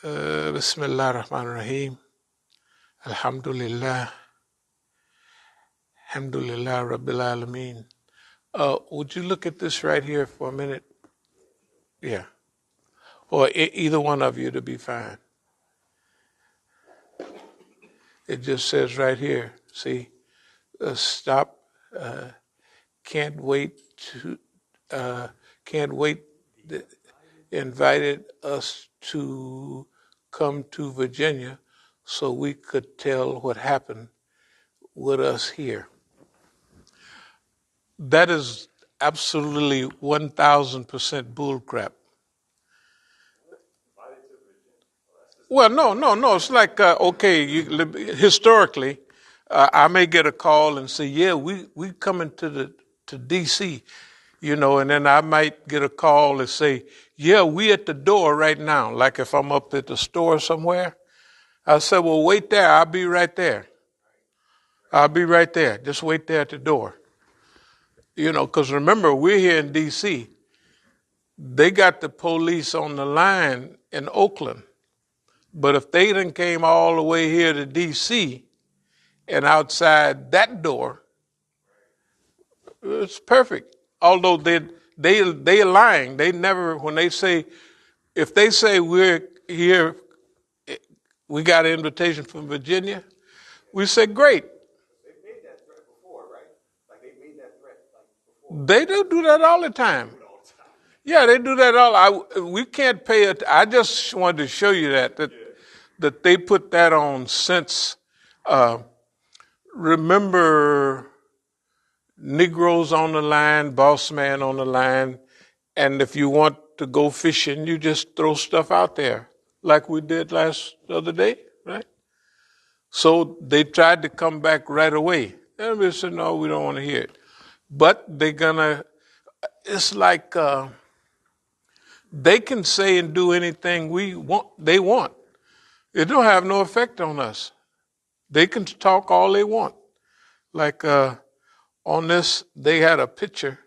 Bismillah ar-Rahman ar-Rahim. Alhamdulillah. Alhamdulillah Rabbil Alameen. Would you look at this right here for a minute? Yeah. Or either one of you to be fine. It just says right here, see, stop, can't wait to, can't wait, invited us to come to Virginia so we could tell what happened with us here. That is absolutely 1,000% bullcrap. Well, no. It's like, historically, I may get a call and say, yeah, we coming to D.C., and then I might get a call and say, yeah, we at the door right now. Like if I'm up at the store somewhere, I said, well, wait there. I'll be right there. Just wait there at the door. Because remember, we're here in D.C. They got the police on the line in Oakland. But if they done came all the way here to D.C. and outside that door, it's perfect. Although they're lying. They never, when they say, if they say we're here, we got an invitation from Virginia, we say great. They made that threat before, right? Like they made that threat before. They do that all the time. Yeah, they do that all. We can't pay it. I just wanted to show you that they put that on since. Remember, Negroes on the line, boss man on the line, and if you want to go fishing, you just throw stuff out there, like we did the other day, right? So they tried to come back right away. Everybody said, no, we don't want to hear it. But it's like they can say and do anything they want. It don't have no effect on us. They can talk all they want. Like on this, they had a picture.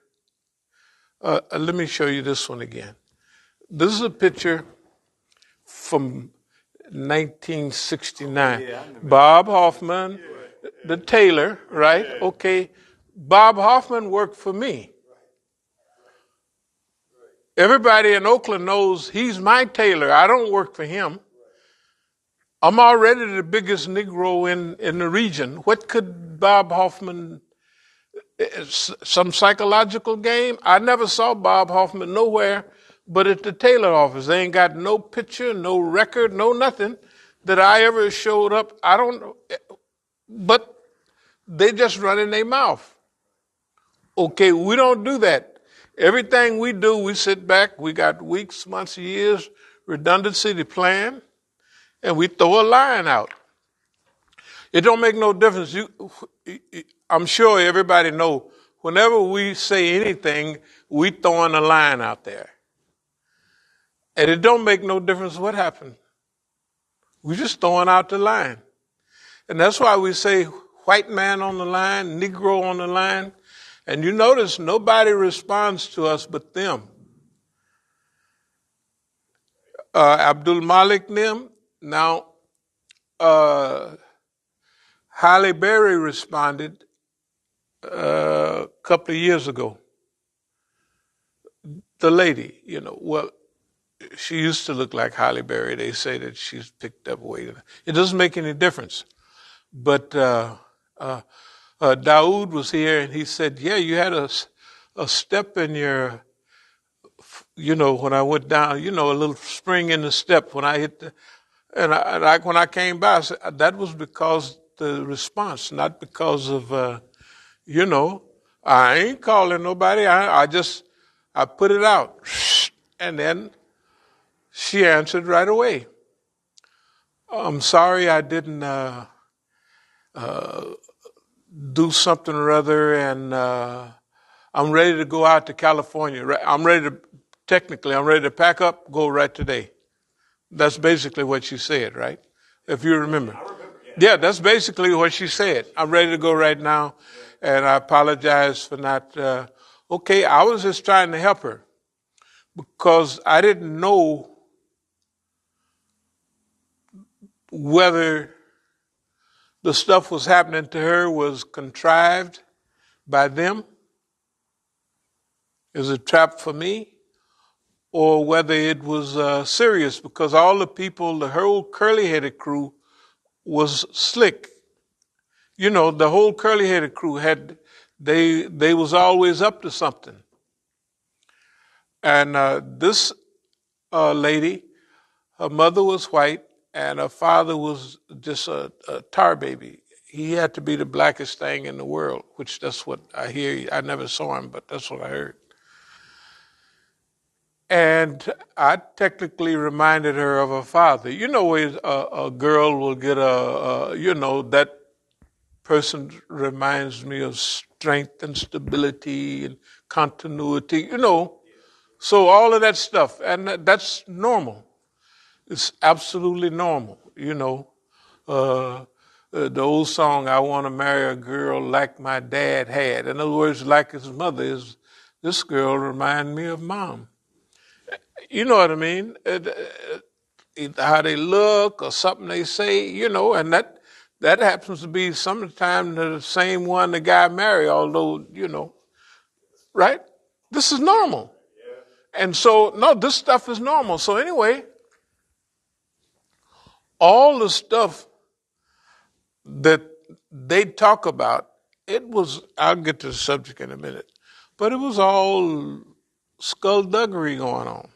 Let me show you this one again. This is a picture from 1969. Yeah, Bob Hoffman, the tailor, right? Yeah. Okay. Bob Hoffman worked for me. Everybody in Oakland knows he's my tailor. I don't work for him. I'm already the biggest Negro in the region. What could Bob Hoffman, some psychological game? I never saw Bob Hoffman nowhere but at the tailor office. They ain't got no picture, no record, no nothing that I ever showed up. I don't know. But they just run in their mouth. Okay, we don't do that. Everything we do, we sit back. We got weeks, months, years, redundancy plan, and we throw a line out. It don't make no difference. I'm sure everybody know whenever we say anything, we throwing a line out there. And it don't make no difference what happened. We just throwing out the line. And that's why we say white man on the line, Negro on the line. And you notice nobody responds to us but them. Abdul Malik them. Now, Halle Berry responded a couple of years ago. The lady, she used to look like Halle Berry. They say that she's picked up weight. It doesn't make any difference. But Daoud was here, and he said, yeah, you had a step in your, when I went down, a little spring in the step when I hit when I came by, I said, that was because the response, not because of, I ain't calling nobody. I put it out. And then she answered right away. I'm sorry I didn't do something or other, and I'm ready to go out to California. I'm ready to pack up, go right today. That's basically what she said, right? If you remember. I remember, yeah. Yeah, that's basically what she said. I'm ready to go right now, and I apologize for not. Okay, I was just trying to help her because I didn't know whether the stuff was happening to her was contrived by them, is a trap for me, or whether it was serious, because all the people, the whole curly-headed crew was slick. You know, the whole curly-headed crew they was always up to something. And this lady, her mother was white, and her father was just a tar baby. He had to be the blackest thing in the world, which that's what I hear. I never saw him, but that's what I heard. And I technically reminded her of her father. You know, a girl will get that person reminds me of strength and stability and continuity, So all of that stuff, and that's normal. It's absolutely normal, the old song, I want to marry a girl like my dad had. In other words, like his mother is, this girl reminds me of mom. You know what I mean? How they look or something they say, and that happens to be sometimes the same one the guy married, although, right? This is normal. And so, no, this stuff is normal. So anyway, all the stuff that they talk about, I'll get to the subject in a minute, but it was all skullduggery going on.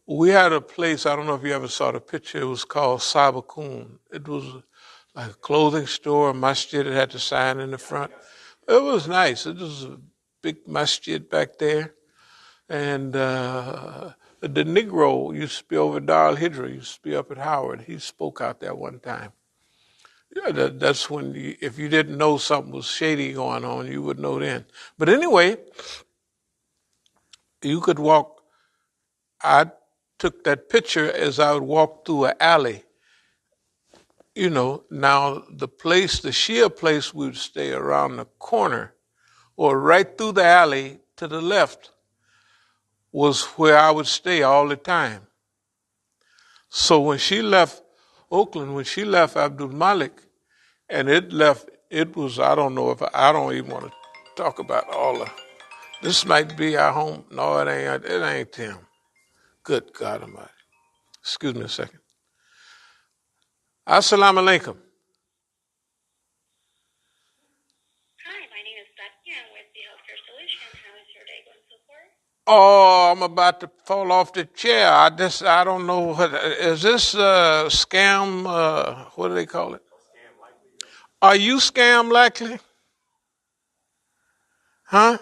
We had a place, I don't know if you ever saw the picture, it was called As-Sabiqun. It was like a clothing store, a masjid, it had the sign in the front. It was nice. It was a big masjid back there. And the Negro used to be over Dar al-Hijra, used to be up at Howard. He spoke out there one time. Yeah, that's when, if you didn't know something was shady going on, you would know then. But anyway, you could walk. I took that picture as I would walk through an alley. Now the Shia place, we would stay around the corner, or right through the alley to the left was where I would stay all the time. So when she left Oakland, when she left Abdul Malik, and it was, I don't even want to talk about all of this. Might be our home. No, it ain't him. Good God Almighty. Excuse me a second. Assalamu alaikum. Hi, my name is Becky. I'm with the Healthcare Solution. How is your day going so far? Oh, I'm about to fall off the chair. I don't know is this scam, what do they call it? Scam likely. Are you scam likely? Huh?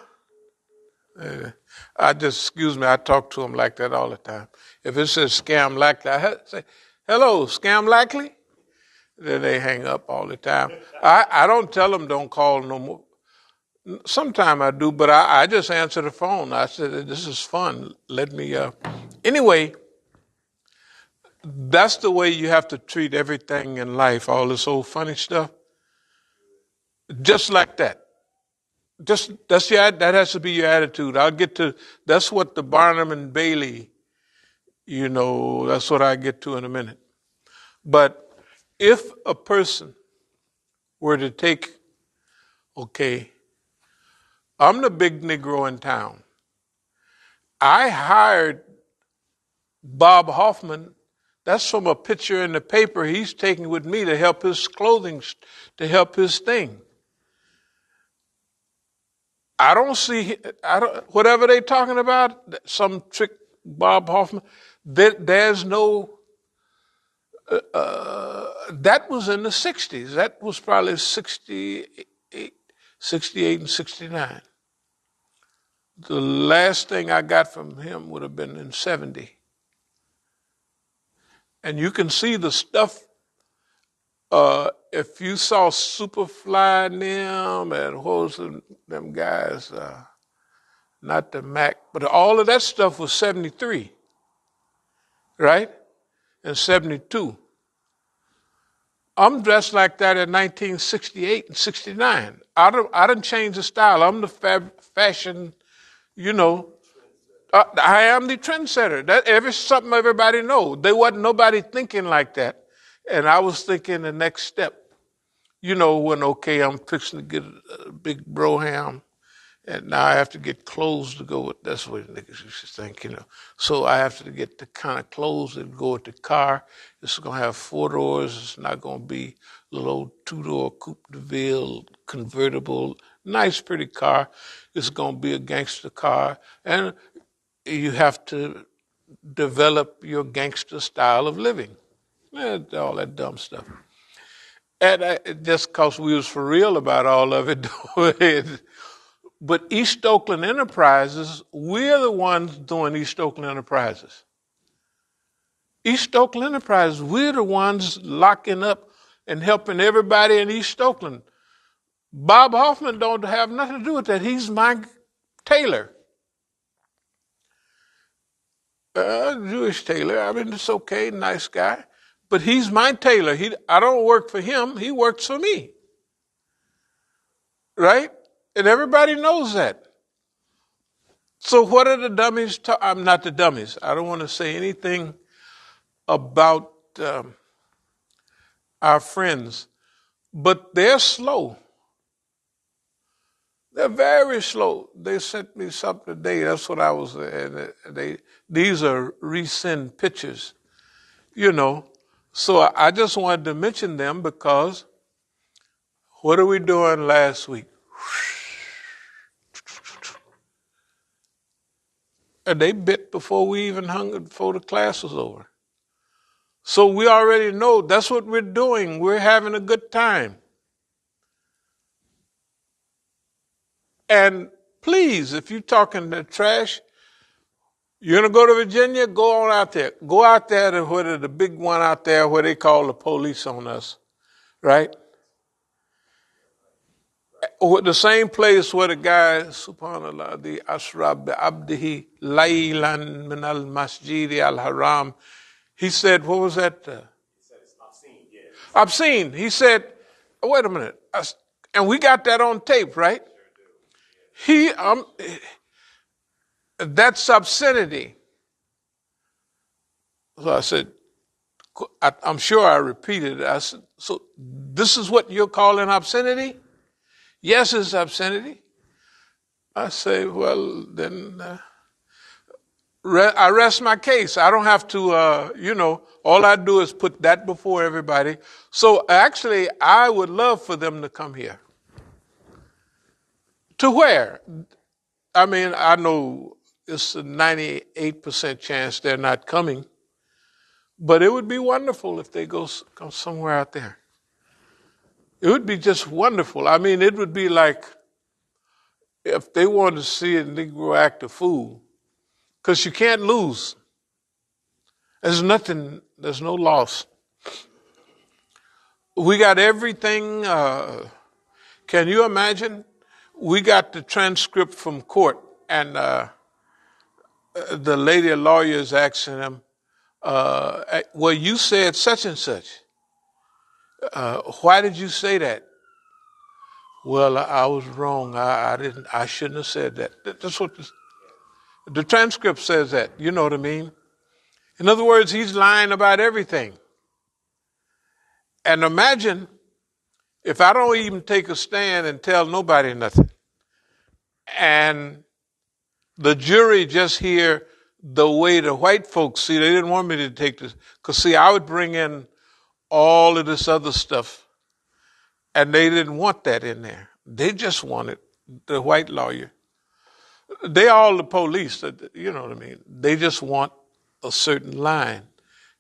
Excuse me, I talk to them like that all the time. If it says scam likely, I say, hello, scam likely? Then they hang up all the time. I don't tell them don't call no more. Sometimes I do, but I just answer the phone. I said, this is fun. Let me, Anyway, that's the way you have to treat everything in life, all this old funny stuff. Just like that. That has to be your attitude. That's what the Barnum and Bailey, that's what I get to in a minute. But if a person were to take, okay, I'm the big Negro in town. I hired Bob Hoffman. That's from a picture in the paper he's taking with me to help his clothing, to help his thing. Whatever they talking about, some trick Bob Hoffman, there's no, that was in the 60s. That was probably 68 and 69. The last thing I got from him would have been in 70. And you can see the stuff, if you saw Superfly and them, and what was them guys, not the Mac, but all of that stuff was 73, right? And 72. I'm dressed like that in 1968 and 69. I didn't change the style. I'm the fashion, I am the trendsetter. Something everybody knows. There wasn't nobody thinking like that. And I was thinking the next step. When, okay, I'm fixing to get a big broham, and now I have to get clothes to go with. That's what niggas used to think. So I have to get the kind of clothes that go with the car. It's going to have 4 doors. It's not going to be a little old 2-door Coupe de Ville convertible. Nice, pretty car. It's going to be a gangster car. And you have to develop your gangster style of living. All that dumb stuff. And just because we was for real about all of it. But East Oakland Enterprises, we're the ones doing East Oakland Enterprises. East Oakland Enterprises, we're the ones locking up and helping everybody in East Oakland. Bob Hoffman don't have nothing to do with that. He's my tailor. Jewish tailor. I mean, it's okay, nice guy. But he's my tailor. I don't work for him. He works for me. Right? And everybody knows that. So what are the dummies? I'm not the dummies. I don't want to say anything about our friends. But they're slow. They're very slow. They sent me something today. That's what I was. These are recent pictures, So I just wanted to mention them because what are we doing last week? And they bit before we even hung, before the class was over. So we already know that's what we're doing. We're having a good time. And please, if you're talking the trash, you're going to go to Virginia, go on out there. Go out there to where the big one out there where they call the police on us, right? Or the same place where the guy, subhanAllah, the Ashrab Abdihi Laylan min al Masjid al Haram, he said, what was that? He said it's obscene, yeah. Obscene. He said, wait a minute. And we got that on tape, right? That's obscenity. So I said, I'm sure I repeated it. I said, so this is what you're calling obscenity? Yes, it's obscenity. I say, well, then I rest my case. I don't have to, all I do is put that before everybody. So actually, I would love for them to come here. To where? I mean, I know it's a 98% chance they're not coming, but it would be wonderful if they go somewhere out there. It would be just wonderful. I mean, it would be like if they wanted to see a Negro act a fool, because you can't lose. There's no loss. We got everything. Can you imagine? We got the transcript from court, and the lady lawyer is asking him, well, you said such and such. Why did you say that? Well, I was wrong. I shouldn't have said that. That's what the transcript says that. You know what I mean? In other words, he's lying about everything. And imagine if I don't even take a stand and tell nobody nothing. And the jury just hear the way the white folks see. They didn't want me to take this. Because, see, I would bring in all of this other stuff. And they didn't want that in there. They just wanted the white lawyer. They all the police, you know what I mean? They just want a certain line.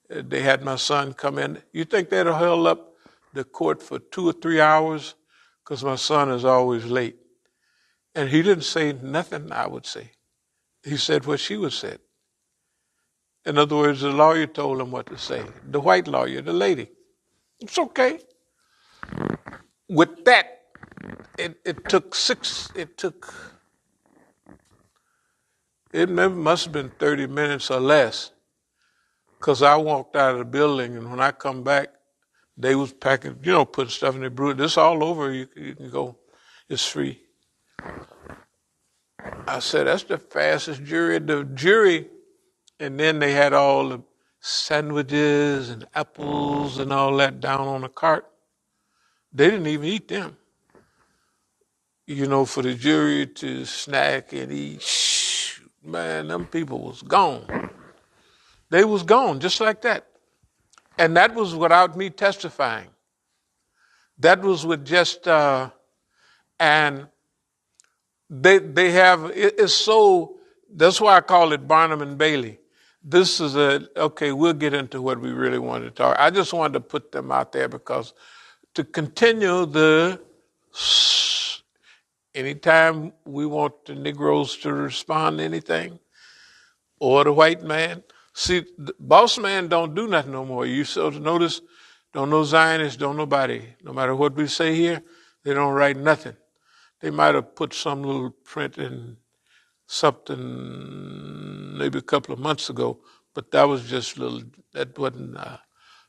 They had my son come in. You think they'd have held up the court for 2 or 3 hours? Because my son is always late. And he didn't say nothing I would say. He said what she would say. In other words, the lawyer told him what to say. The white lawyer, the lady. It's okay. With that, it must have been 30 minutes or less, because I walked out of the building, and when I come back, they was packing, putting stuff in the brew. This all over, you can go. It's free. I said, that's the fastest jury. The jury, and then they had all the sandwiches and apples and all that down on the cart. They didn't even eat them. For the jury to snack and eat, man, them people was gone. They was gone just like that. And that was without me testifying. That was with just, and they have, it's so, that's why I call it Barnum and Bailey. This is okay, we'll get into what we really wanted to talk. I just wanted to put them out there because to continue anytime we want the Negroes to respond to anything, or the white man, see, the boss man don't do nothing no more. You so notice, don't know Zionists, don't nobody, no matter what we say here, they don't write nothing. They might have put some little print in something maybe a couple of months ago, but that was just little, that wasn't,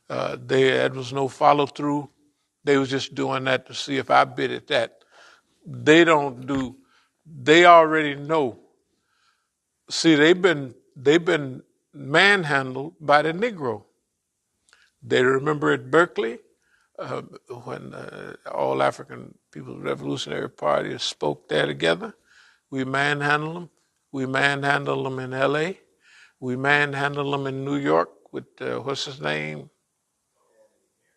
that was no follow through. They was just doing that to see if I bid at that. They already know. See, they've been manhandled by the Negro. They remember at Berkeley, when all African People's Revolutionary Party spoke there together. We manhandled them. We manhandled them in L.A. We manhandled them in New York with, what's his name?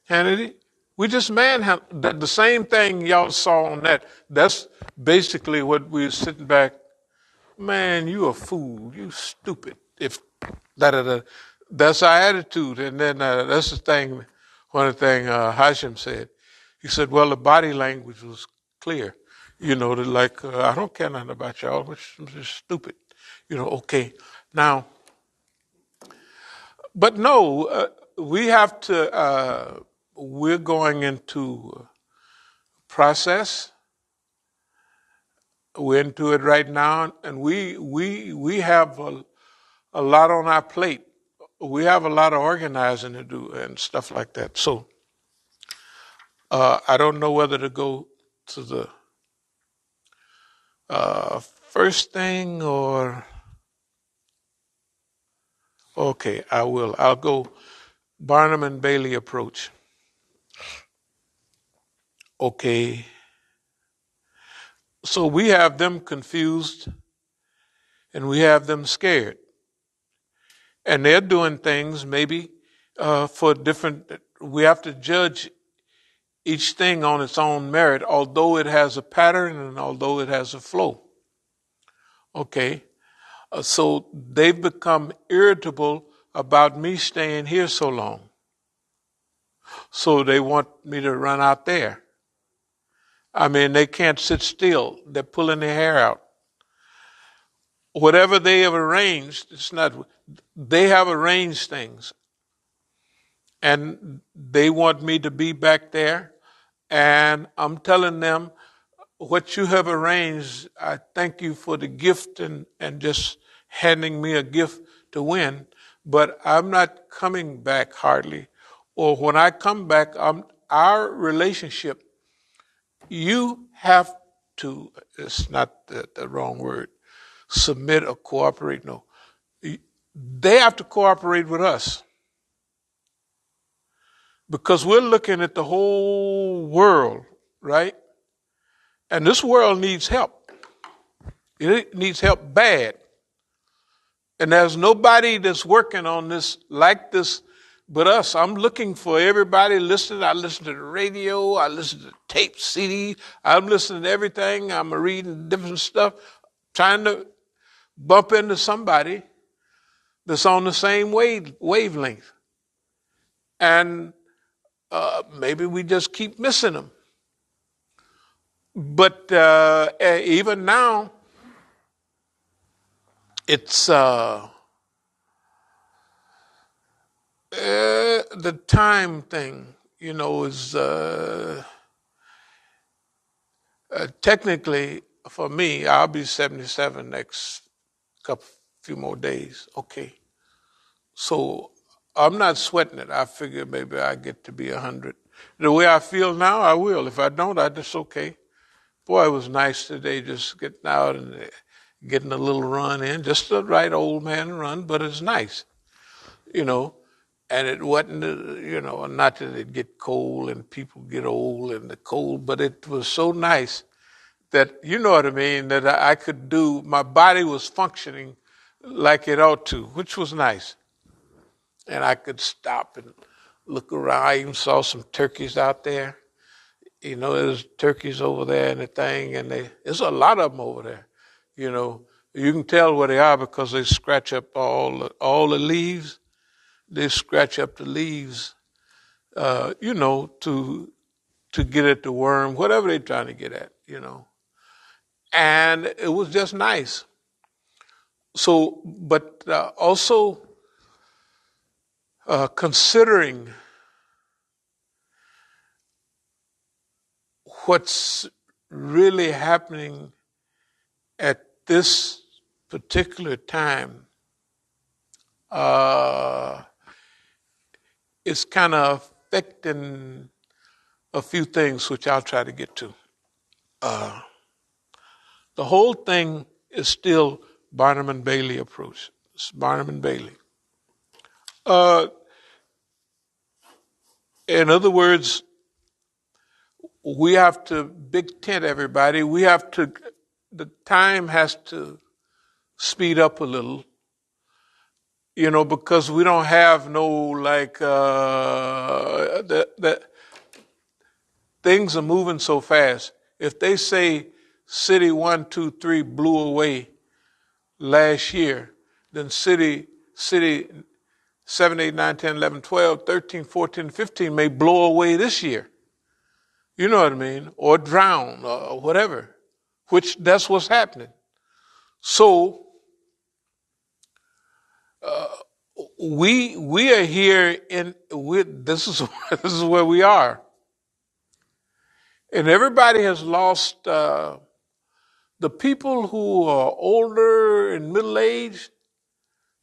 Hannity. We just manhandled the same thing y'all saw on that. That's basically what we were sitting back. Man, you a fool. You stupid. If that's our attitude. And then that's the thing. One of the things Hashim said. He said, well, the body language was clear. Like, I don't care nothing about y'all, which is stupid. Okay. Now, but no, we have to, we're going into process. We're into it right now, and we have a lot on our plate. We have a lot of organizing to do and stuff like that. So I don't know whether to go to the first thing or... Okay, I will. I'll go Barnum and Bailey approach. Okay. So we have them confused and we have them scared. And they're doing things maybe for different... We have to judge each thing on its own merit, although it has a pattern and although it has a flow. Okay. So they've become irritable about me staying here so long. So they want me to run out there. I mean, they can't sit still. They're pulling their hair out. Whatever they have arranged, they have arranged things. And they want me to be back there. And I'm telling them, what you have arranged, I thank you for the gift and just handing me a gift to win. But I'm not coming back hardly. Or when I come back, our relationship, you have to, it's not the wrong word, submit or cooperate. No. They have to cooperate with us. Because we're looking at the whole world, right? And this world needs help. It needs help bad. And there's nobody that's working on this like this but us. I'm looking for everybody listening. I listen to the radio. I listen to tape, CD. I'm listening to everything. I'm reading different stuff, trying to bump into somebody that's on the same wavelength. And maybe we just keep missing them. But even now, it's the time thing, is technically for me. I'll be 77 next few more days. Okay, so I'm not sweating it. I figure maybe I get to be 100. The way I feel now, I will. If I don't, I just okay. Boy, it was nice today, just getting out and getting a little run in, just the right old man run, but it's nice, and it wasn't, not that it get cold and people get old and the cold, but it was so nice that, you know what I mean, that I could do, my body was functioning like it ought to, which was nice. And I could stop and look around. I even saw some turkeys out there. There's turkeys over there and the thing, and there's a lot of them over there. You can tell where they are because they scratch up all the leaves. They scratch up the leaves, to get at the worm, whatever they're trying to get at, And it was just nice. So, but also considering what's really happening at this particular time, it's kind of affecting a few things, which I'll try to get to. The whole thing is still Barnum and Bailey approach. It's Barnum and Bailey. In other words, we have to big tent everybody. The time has to speed up a little, because we don't have no the things are moving so fast. If they say city 1, 2, 3 blew away last year, then city 7, 8, 9, 10, 11, 12, 13, 14, 15 may blow away this year. You know what I mean? Or drown or whatever, which that's what's happening. So we are here this is this is where we are. And everybody has lost the people who are older and middle-aged,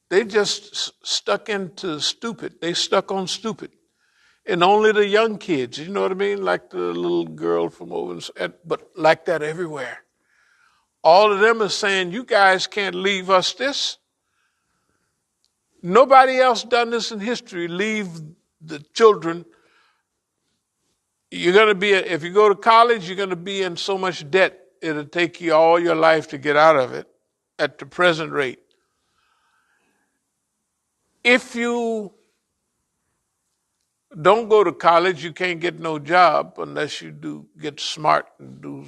they just stuck into stupid. They stuck on stupid. And only the young kids, you know what I mean? Like the little girl from over, but like that everywhere. All of them are saying, you guys can't leave us this. Nobody else done this in history. Leave the children. You're going to be, if you go to college, you're going to be in so much debt, it'll take you all your life to get out of it at the present rate. If you don't go to college, you can't get no job unless you do get smart and do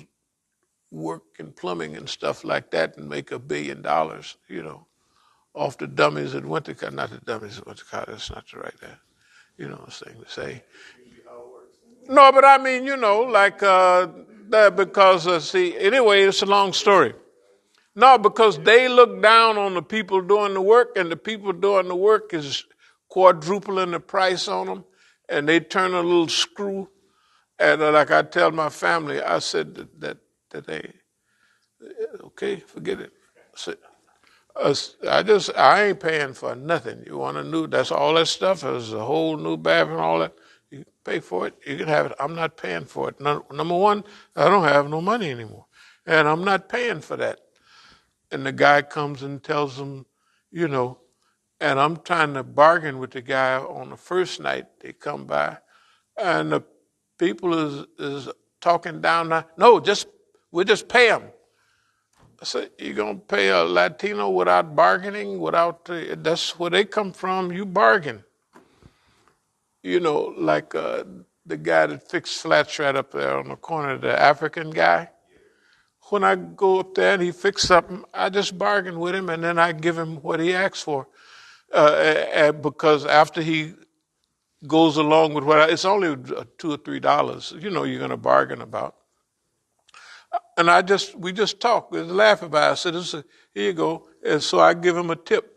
work in plumbing and stuff like that and make $1 billion, off the dummies that went to college. Not the dummies that went to college, that's not the right thing to say. No, but I mean, because, anyway, it's a long story. No, because they look down on the people doing the work, and the people doing the work is quadrupling the price on them, and they turn a little screw. And like I tell my family, I said that they, okay, forget it. I ain't paying for nothing. You want a new, that's all that stuff. There's a whole new bathroom, all that. You pay for it, you can have it. I'm not paying for it. Number one, I don't have no money anymore. And I'm not paying for that. And the guy comes and tells them, and I'm trying to bargain with the guy on the first night they come by. And the people is talking down. No, we'll just pay them. I said, you're going to pay a Latino without bargaining, that's where they come from, you bargain. Like the guy that fixed flats right up there on the corner, the African guy. When I go up there and he fixes something, I just bargain with him and then I give him what he asks for. Because after he goes along with it's only $2 or $3, you're going to bargain about. And we just talk, we laugh about it. I said, here you go. And so I give him a tip.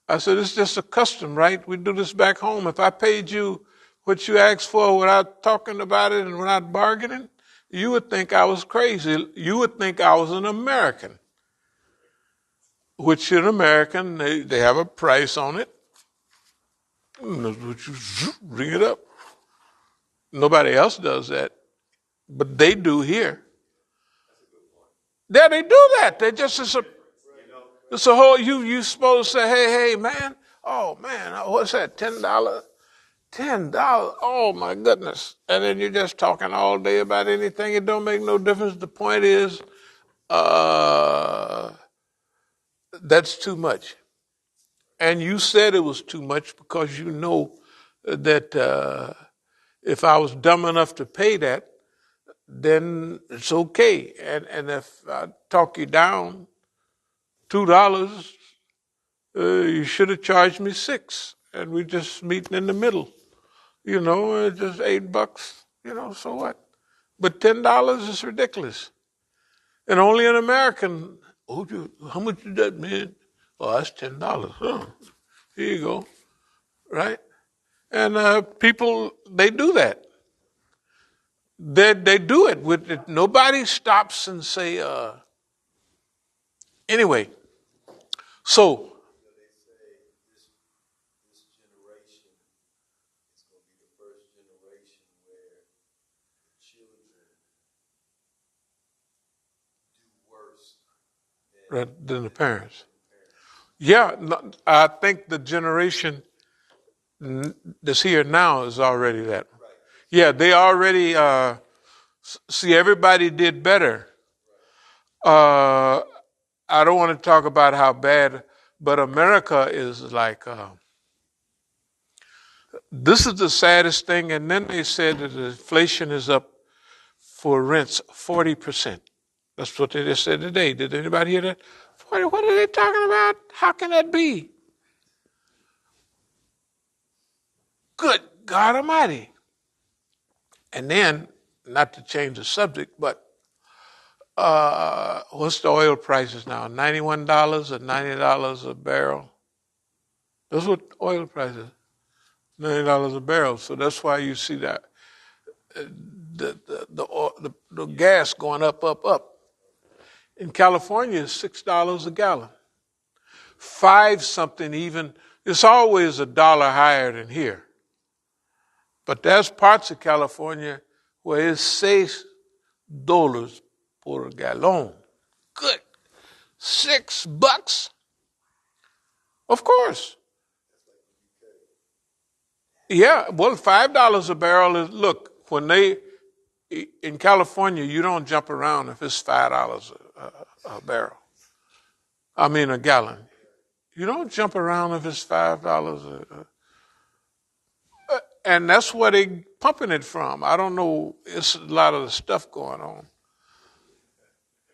I said, it's just a custom, right? We do this back home. If I paid you what you asked for without talking about it and without bargaining, you would think I was crazy. You would think I was an American. Which in American, they have a price on it. Bring it up. Nobody else does that. But they do here. Yeah, they do that. They just, It's a whole, you supposed to say, hey, man, oh, man, what's that, $10? $10, oh my goodness. And then you're just talking all day about anything. It don't make no difference. The point is, that's too much. And you said it was too much because you know that if I was dumb enough to pay that, then it's okay. And if I talk you down $2, you should have charged me $6, and we just meeting in the middle. It's just $8. So what? But $10 is ridiculous, and only an American. Oh, how much did that mean? Oh, that's $10. Oh, here you go, right? And people, they do that. They do it with it. Nobody stops and say. Anyway, so They say this generation is going to be the first generation where the children do worse than the parents. Yeah, no, I think the generation that's here now is already that. Yeah, they already see everybody did better. I don't want to talk about how bad, but America is like this is the saddest thing. And then they said that the inflation is up for rents 40%. That's what they just said today. Did anybody hear that? 40, what are they talking about? How can that be? Good God Almighty. And then, not to change the subject, but what's the oil prices now? $91 or $90 a barrel? That's what oil prices, $90 a barrel. So that's why you see that the gas going up, up, up. In California, it's $6 a gallon. 5 something even. It's always $1 higher than here. But there's parts of California where it's $6 per gallon. Good. $6? Of course. Yeah, well, $5 a barrel is, look, in California, you don't jump around if it's $5 a barrel. I mean, a gallon. You don't jump around if it's $5 and that's where they pumping it from. I don't know. It's a lot of the stuff going on.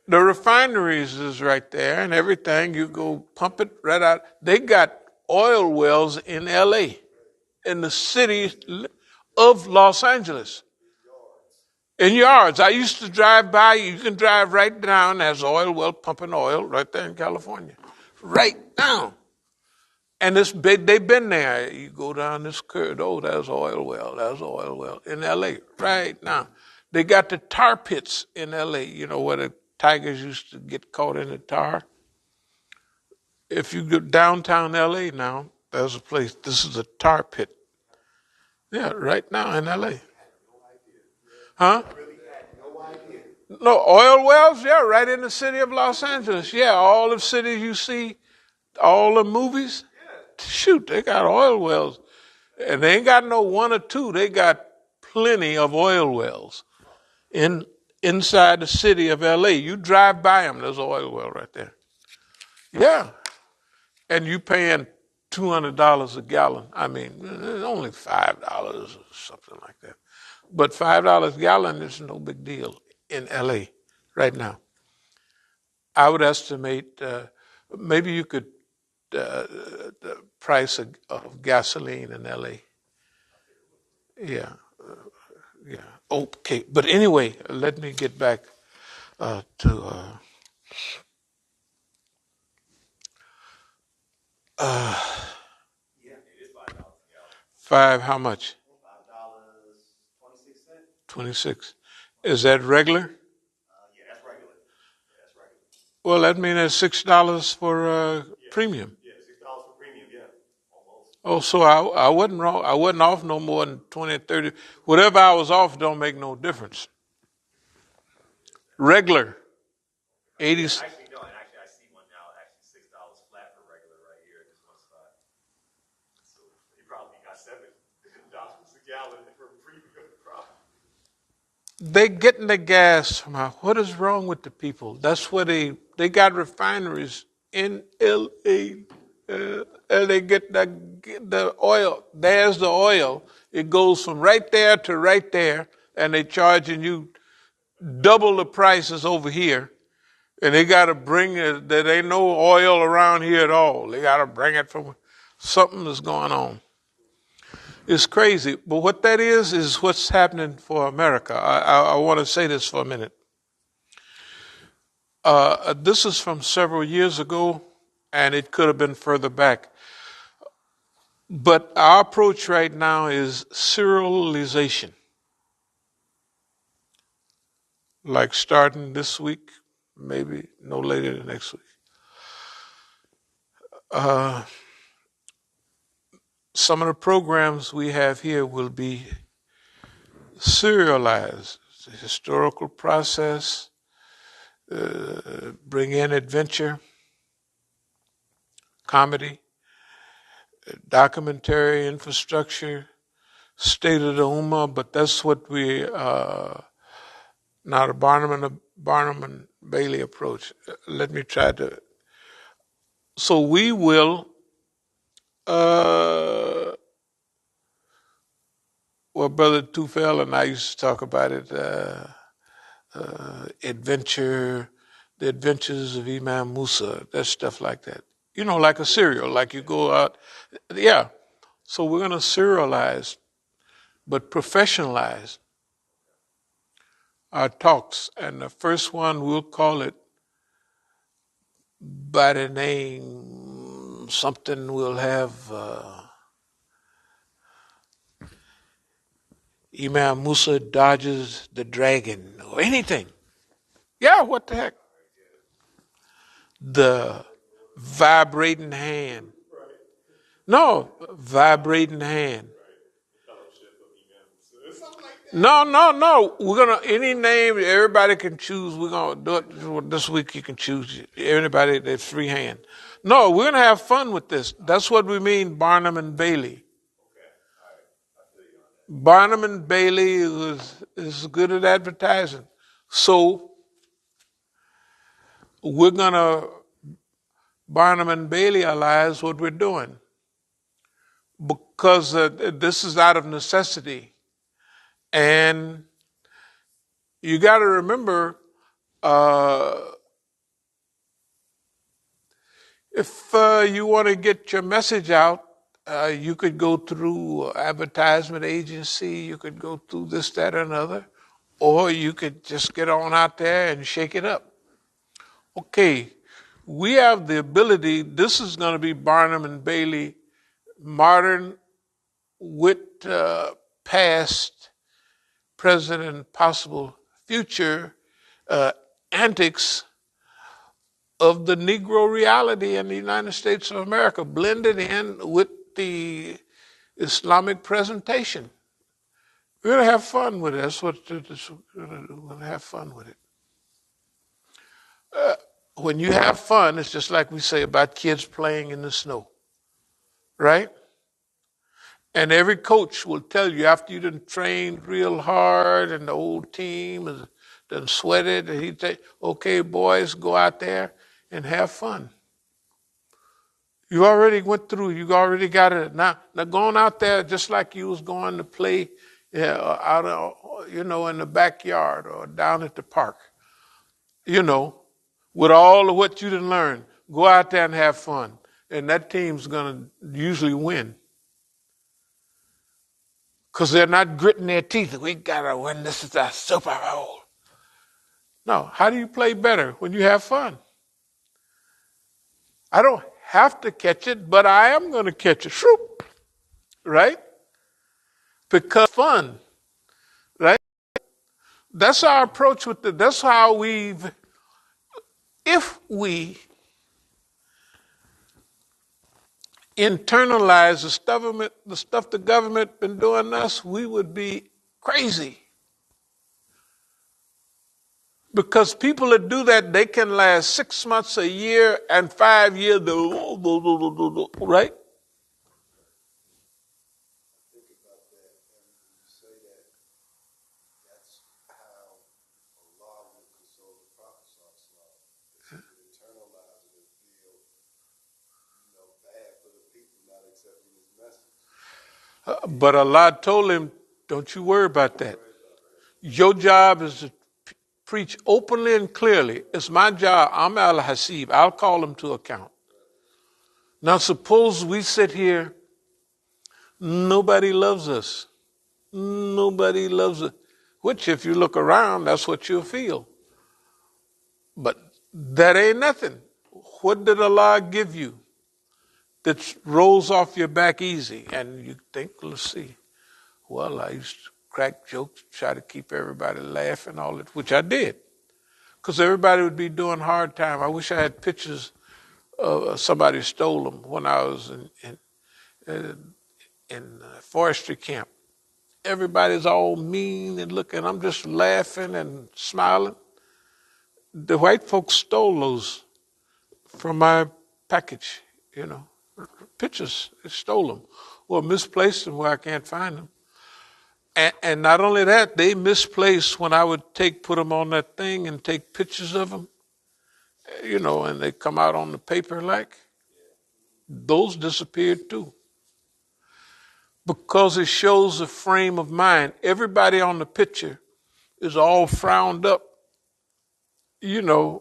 The refineries is right there and everything. You go pump it right out. They got oil wells in L.A., in the city of Los Angeles. In yards. I used to drive by. You can drive right down. There's oil well pumping oil right there in California. Right down. And they've been there. You go down this curve. Oh, there's oil well. There's oil well in L.A. right now. They got the tar pits in L.A., where the tigers used to get caught in the tar. If you go downtown L.A. now, there's a place. This is a tar pit. Yeah, right now in L.A. Huh? No, oil wells? Yeah, right in the city of Los Angeles. Yeah, all the cities you see, all the movies. Shoot, they got oil wells. And they ain't got no one or two. They got plenty of oil wells inside the city of L.A. You drive by them, there's an oil well right there. Yeah. And you paying $200 a gallon. I mean, it's only $5 or something like that. But $5 a gallon is no big deal in L.A. right now. I would estimate maybe you could the price of gasoline in L.A. Yeah, yeah. Okay, but anyway, let me get back to. Yeah, it is $5 a gallon. 5, how much? $5.26. 26. Is that regular? Yeah, that's regular. Yeah, that's regular. Well, that means that's $6 for premium. Yeah, $6 for premium. Yeah, almost. Oh, so I wasn't wrong. I wasn't off no more than 20, 30. Whatever I was off don't make no difference. Regular, 80. Actually, no. And actually, I see one now. Actually, $6 $7 a gallon for premium product. They getting the gas from out. What is wrong with the people? That's where they got refineries in L.A. And they get the oil. There's the oil. It goes from right there to right there, and they charging you double the prices over here. And they got to bring it. There ain't no oil around here at all. They got to bring it from something that's going on. It's crazy. But what that is what's happening for America. I want to say this for a minute. This is from several years ago, and it could have been further back. But our approach right now is serialization. Like starting this week, maybe no later than next week. Some of the programs we have here will be serialized. It's a historical process, bring in adventure, comedy, documentary, infrastructure, state of the Ummah, but that's what we, now the Barnum and Bailey approach. Let me try to, so we will, well, Brother Tufel and I used to talk about it, adventure, the adventures of Imam Musa, that stuff like that. You know, like a serial, like you go out. Yeah. So we're going to serialize, but professionalize our talks. And the first one, we'll call it by the name something we'll have Imam Musa dodges the dragon or anything. Yeah, what the heck? The vibrating hand. No, vibrating hand. No. We're gonna any name everybody can choose. We're gonna do it this week. You can choose anybody that's free hand. No, we're gonna have fun with this. That's what we mean, Barnum and Bailey. Barnum and Bailey is good at advertising. So we're gonna Barnum and Bailey realize what we're doing because this is out of necessity, and you got to remember. If you want to get your message out, you could go through advertisement agency, you could go through this, that, or another, or you could just get on out there and shake it up. Okay, we have the ability, this is going to be Barnum and Bailey, modern with past, present, and possible future antics of the Negro reality in the United States of America, blended in with the Islamic presentation. We're going to have fun with it. That's what we're going to do. We're going to have fun with it. When you have fun, it's just like we say about kids playing in the snow, right? And every coach will tell you after you done trained real hard and the whole team has done sweated, and he'd say, okay, boys, go out there and have fun. You already went through, you already got it. Now going out there just like you was going to play out, in the backyard or down at the park, with all of what you didn't learn. Go out there and have fun. And that team's going to usually win. Because they're not gritting their teeth. We got to win. This is our Super Bowl. No, how do you play better? When you have fun. I don't have to catch it, but I am going to catch it. Shoop. Right? Because fun. Right? That's our approach with that's how if we internalize the stuff the government been doing us, we would be crazy. Because people that do that, they can last 6 months, a year, and 5 years, right? say that that's how Allah would console the Prophet Sallallahu He would internalize it and feel, bad for the people not accepting his message. But Allah told him, don't you worry about that. Your job is to preach openly and clearly. It's my job. I'm al-Hasib. I'll call them to account. Now suppose we sit here, nobody loves us. Nobody loves us. Which if you look around, that's what you'll feel. But that ain't nothing. What did Allah give you that rolls off your back easy? And you think, let's see. Well, I used to crack jokes, try to keep everybody laughing, all that, which I did. Because everybody would be doing hard time. I wish I had pictures of somebody stole them when I was in forestry camp. Everybody's all mean and looking. I'm just laughing and smiling. The white folks stole those from my package, pictures. They stole them or misplaced them where I can't find them. And not only that, they misplaced when I would put them on that thing and take pictures of them, and they come out on the paper like, those disappeared too. Because it shows a frame of mind. Everybody on the picture is all frowned up, and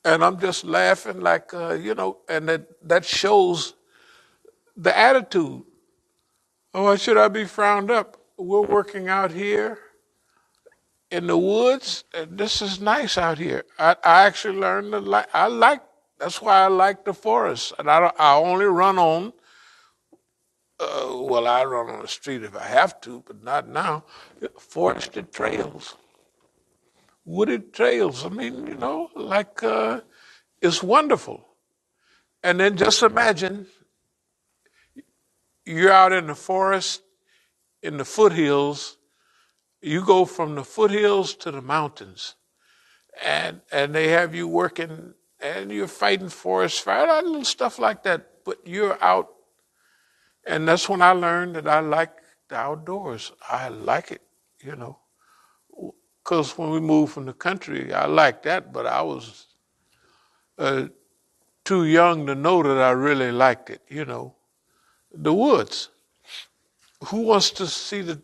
I'm just laughing like, and that shows the attitude. Oh, why should I be frowned up? We're working out here in the woods. And this is nice out here. I actually learned to that's why I like the forest. And I only run on, I run on the street if I have to, but not now. Forested trails, wooded trails. I mean, it's wonderful. And then just imagine you're out in the forest, in the foothills. You go from the foothills to the mountains, and they have you working, and you're fighting forest fire, little stuff like that. But you're out, and that's when I learned that I like the outdoors. I like it, because when we moved from the country, I liked that, but I was too young to know that I really liked it. The woods. Who wants to see this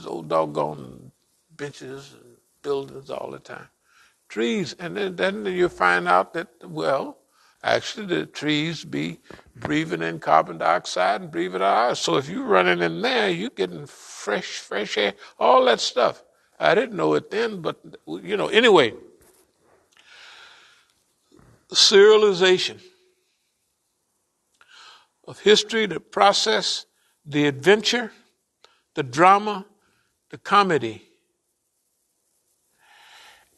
old doggone benches and buildings all the time? Trees. And then you find out that, actually the trees be breathing in carbon dioxide and breathing out. So if you're running in there, you're getting fresh air, all that stuff. I didn't know it then, but, anyway. Serialization of history, the process, the adventure, the drama, the comedy,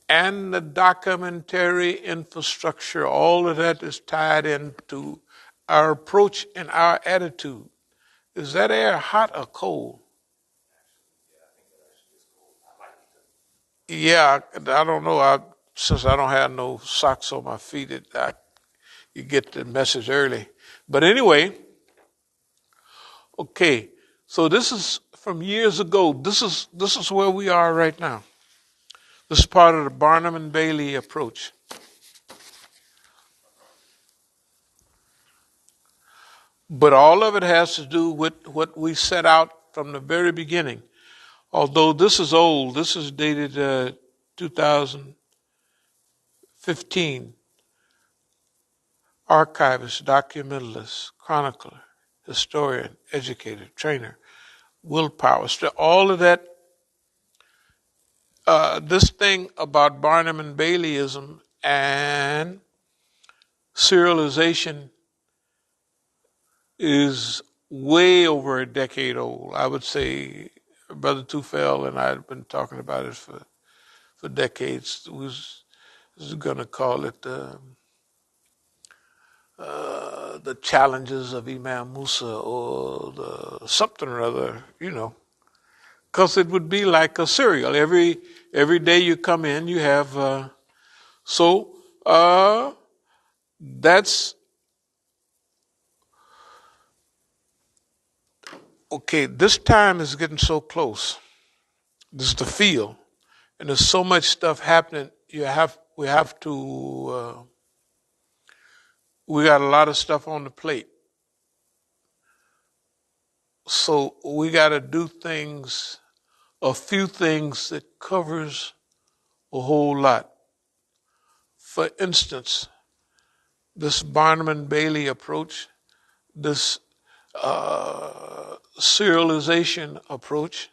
and the documentary infrastructure. All of that is tied into our approach and our attitude. Is that air hot or cold? Yeah, I don't know. Since I don't have no socks on my feet, you get the message early. But anyway, okay. So this is from years ago. This is where we are right now. This is part of the Barnum and Bailey approach. But all of it has to do with what we set out from the very beginning. Although this is old, this is dated 2015. Archivist, documentalist, chronicler, historian, educator, trainer, willpower, all of that. This thing about Barnum and Baileyism and serialization is way over a decade old. I would say Brother Tufel and I have been talking about it for decades. Was going to call it the challenges of Imam Musa or the something or other, because it would be like a serial. Every day you come in, you have. That's okay, this time is getting so close. This is the field, and there's so much stuff happening. We have to. We got a lot of stuff on the plate, so we got to do things, a few things that covers a whole lot. For instance, this Barnum and Bailey approach, this serialization approach,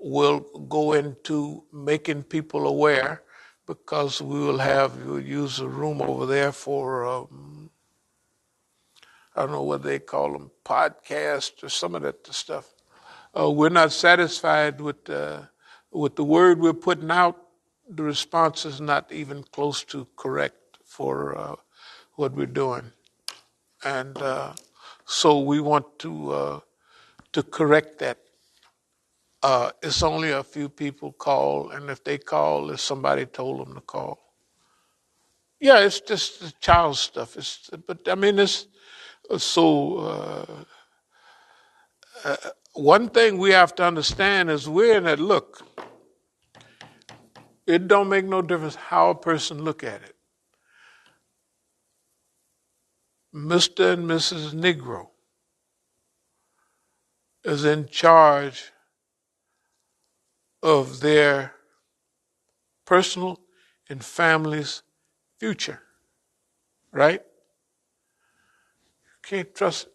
will go into making people aware, because we'll use a room over there for I don't know what they call them, podcasts or some of that stuff. We're not satisfied with the word we're putting out. The response is not even close to correct for what we're doing, and so we want to correct that. It's only a few people call, and if they call, if somebody told them to call. Yeah, it's just the child stuff. But I mean, it's so. One thing we have to understand is we're in that look. It don't make no difference how a person look at it. Mr. and Mrs. Negro is in charge of their personal and family's future, right? You can't trust,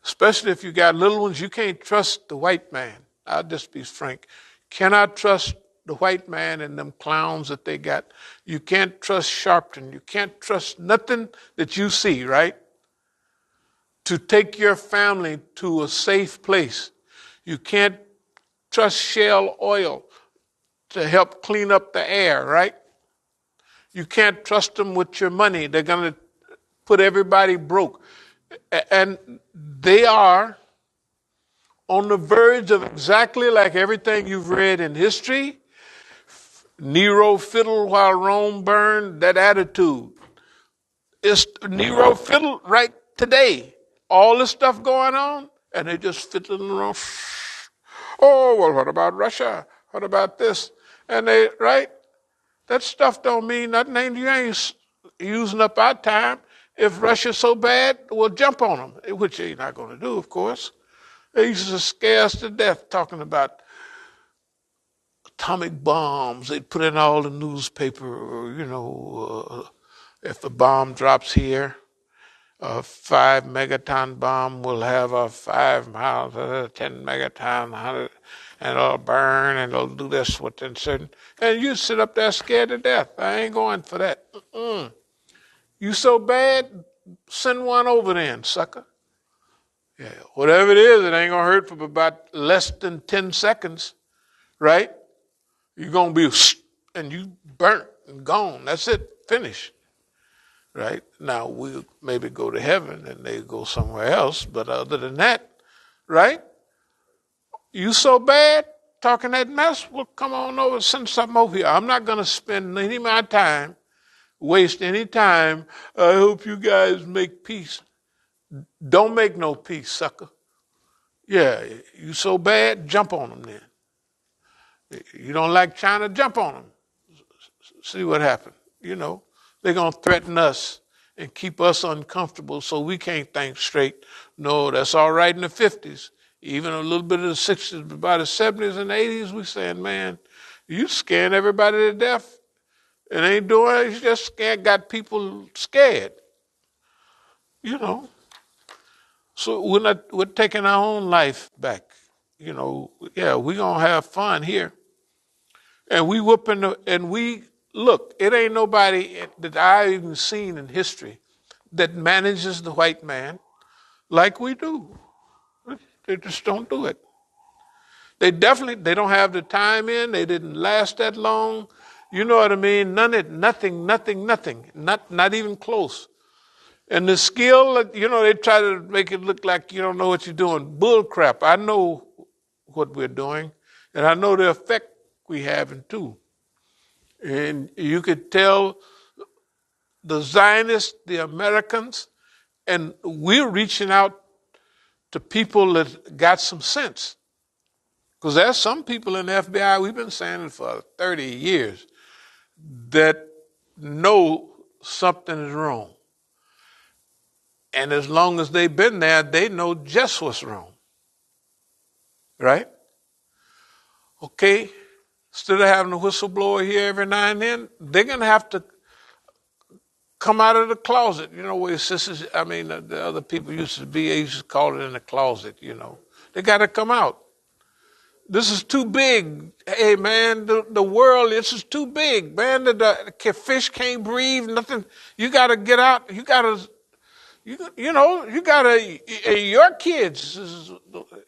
especially if you got little ones, you can't trust the white man. I'll just be frank. Cannot trust the white man and them clowns that they got. You can't trust Sharpton. You can't trust nothing that you see, right? To take your family to a safe place. You can't trust Shell Oil to help clean up the air, right? You can't trust them with your money. They're going to put everybody broke. And they are on the verge of exactly like everything you've read in history. Nero fiddled while Rome burned, that attitude. It's Nero fiddled right today. All this stuff going on, and they just fiddling around. Oh, well, what about Russia? What about this? And they, right? That stuff don't mean nothing. You ain't using up our time. If Russia's so bad, we'll jump on them, which they're not going to do, of course. They used to scare us to death talking about atomic bombs. They'd put in all the newspaper, if a bomb drops here, a 5 megaton bomb will have a 5 miles, 10 megaton, 100, and it'll burn and it'll do this within certain. And you sit up there scared to death. I ain't going for that. You so bad, send one over then, sucker. Yeah, whatever it is, it ain't gonna hurt for about less than 10 seconds, right? You're gonna be and you burnt and gone. That's it, finished. Right? Now we'll maybe go to heaven and they go somewhere else, but other than that, right? You so bad talking that mess, well, come on over, send something over here. I'm not gonna spend any of my time, waste any time. I hope you guys make peace. Don't make no peace, sucker. Yeah, you so bad, jump on them then. You don't like China, jump on them. See what happens. They're going to threaten us and keep us uncomfortable so we can't think straight. No, that's all right in the 50s. Even a little bit of the 60s, but by the 70s and 80s, we saying, man, you scaring everybody to death. It ain't doing it. You just got people scared. So we're taking our own life back. Yeah, we're going to have fun here. And we look, it ain't nobody that I've even seen in history that manages the white man like we do. They just don't do it. They don't have the time in. They didn't last that long. You know what I mean? Nothing, not even close. And the skill, they try to make it look like you don't know what you're doing. Bull crap. I know what we're doing, and I know the effect we having too. And you could tell the Zionists, the Americans, and we're reaching out to people that got some sense. Because there's some people in the FBI, we've been saying it for 30 years, that know something is wrong. And as long as they've been there, they know just what's wrong. Right? Okay? Instead of having a whistleblower here every now and then, they're going to have to come out of the closet. You know, where sisters, the other people used to be, they used to call it in the closet, you know. They got to come out. This is too big. Hey, man, the world, this is too big, man. The fish can't breathe, nothing. You got to get out. You got to, your kids,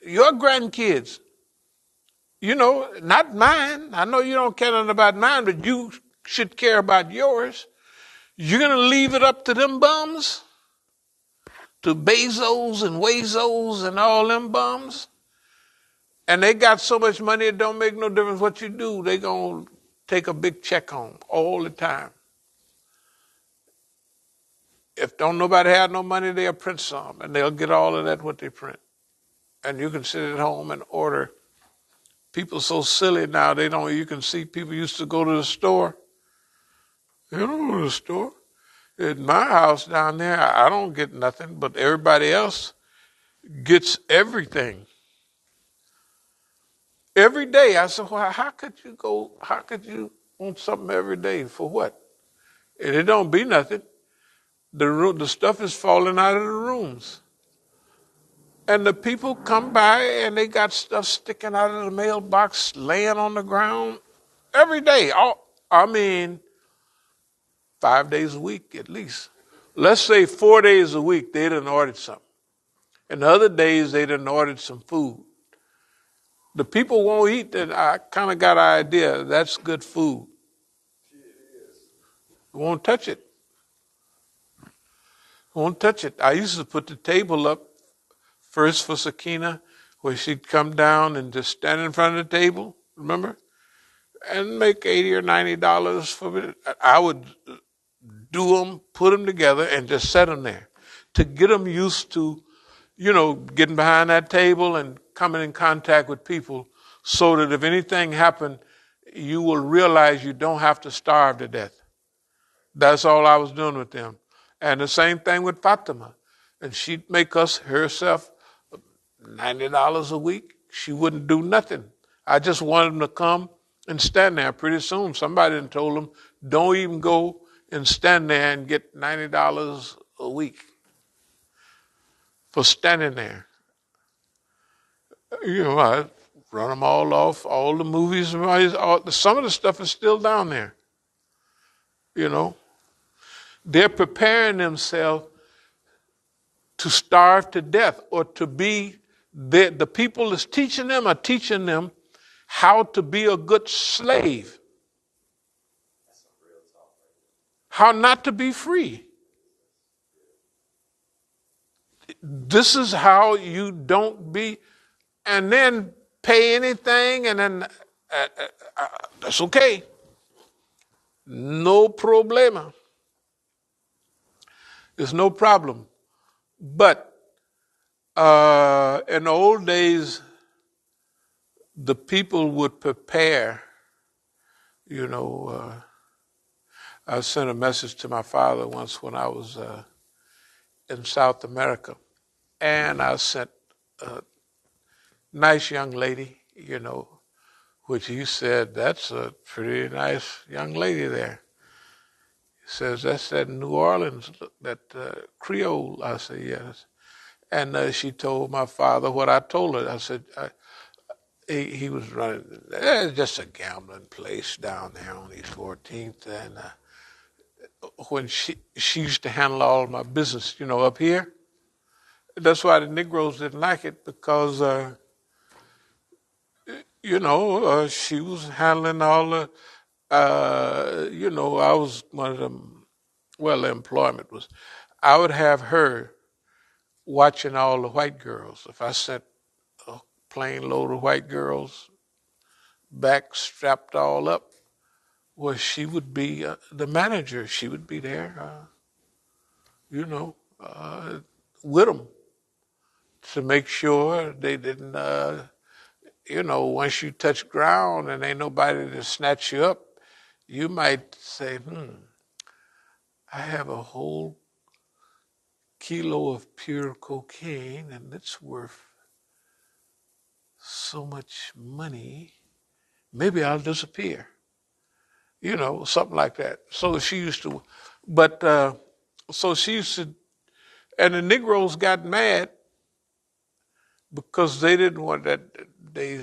your grandkids, not mine. I know you don't care nothing about mine, but you should care about yours. You're going to leave it up to them bums? To Bezos and Wazos and all them bums? And they got so much money it don't make no difference what you do. They going to take a big check home all the time. If don't nobody have no money, they'll print some. And they'll get all of that what they print. And you can sit at home and order. People so silly now, you can see people used to go to the store. They don't go to the store. At my house down there, I don't get nothing, but everybody else gets everything. Every day. I said, well, how could you want something every day? For what? And it don't be nothing. The stuff is falling out of the rooms. And the people come by and they got stuff sticking out of the mailbox, laying on the ground every day. 5 days a week at least. Let's say 4 days a week they done ordered something. And the other days they done ordered some food. The people won't eat that. I kind of got an idea. That's good food. Won't touch it. Won't touch it. I used to put the table up first for Sakina, where she'd come down and just stand in front of the table, remember? And make $80 or $90 for it. I would do them, put them together, and just set them there to get them used to, getting behind that table and coming in contact with people so that if anything happened, you will realize you don't have to starve to death. That's all I was doing with them. And the same thing with Fatima. And she'd make us herself $90 a week. She wouldn't do nothing. I just wanted them to come and stand there. Pretty soon somebody done told them, don't even go and stand there and get $90 a week for standing there. I run them all off, all the movies, some of the stuff is still down there. They're preparing themselves to starve to death or to be, the people that's teaching them are teaching them how to be a good slave. How not to be free. This is how you don't be, and then pay anything, and then that's okay. No problema. There's no problem. But in the old days, the people would prepare, I sent a message to my father once when I was in South America. And I sent a nice young lady, which he said, that's a pretty nice young lady there. He says, that's that New Orleans, that Creole. I said, yes. And she told my father what I told her. I said, he was running, just a gambling place down there on East 14th. And when she used to handle all my business, up here. That's why the Negroes didn't like it, because, she was handling all the, I was one of them, the employment was, I would have her watching all the white girls. If I sent a plane load of white girls back strapped all up, well, she would be the manager. She would be there, with them. to make sure they didn't, once you touch ground and ain't nobody to snatch you up, you might say, I have a whole kilo of pure cocaine and it's worth so much money. Maybe I'll disappear. Something like that. So she used to, but so she used to, and the Negroes got mad because they didn't want that. They,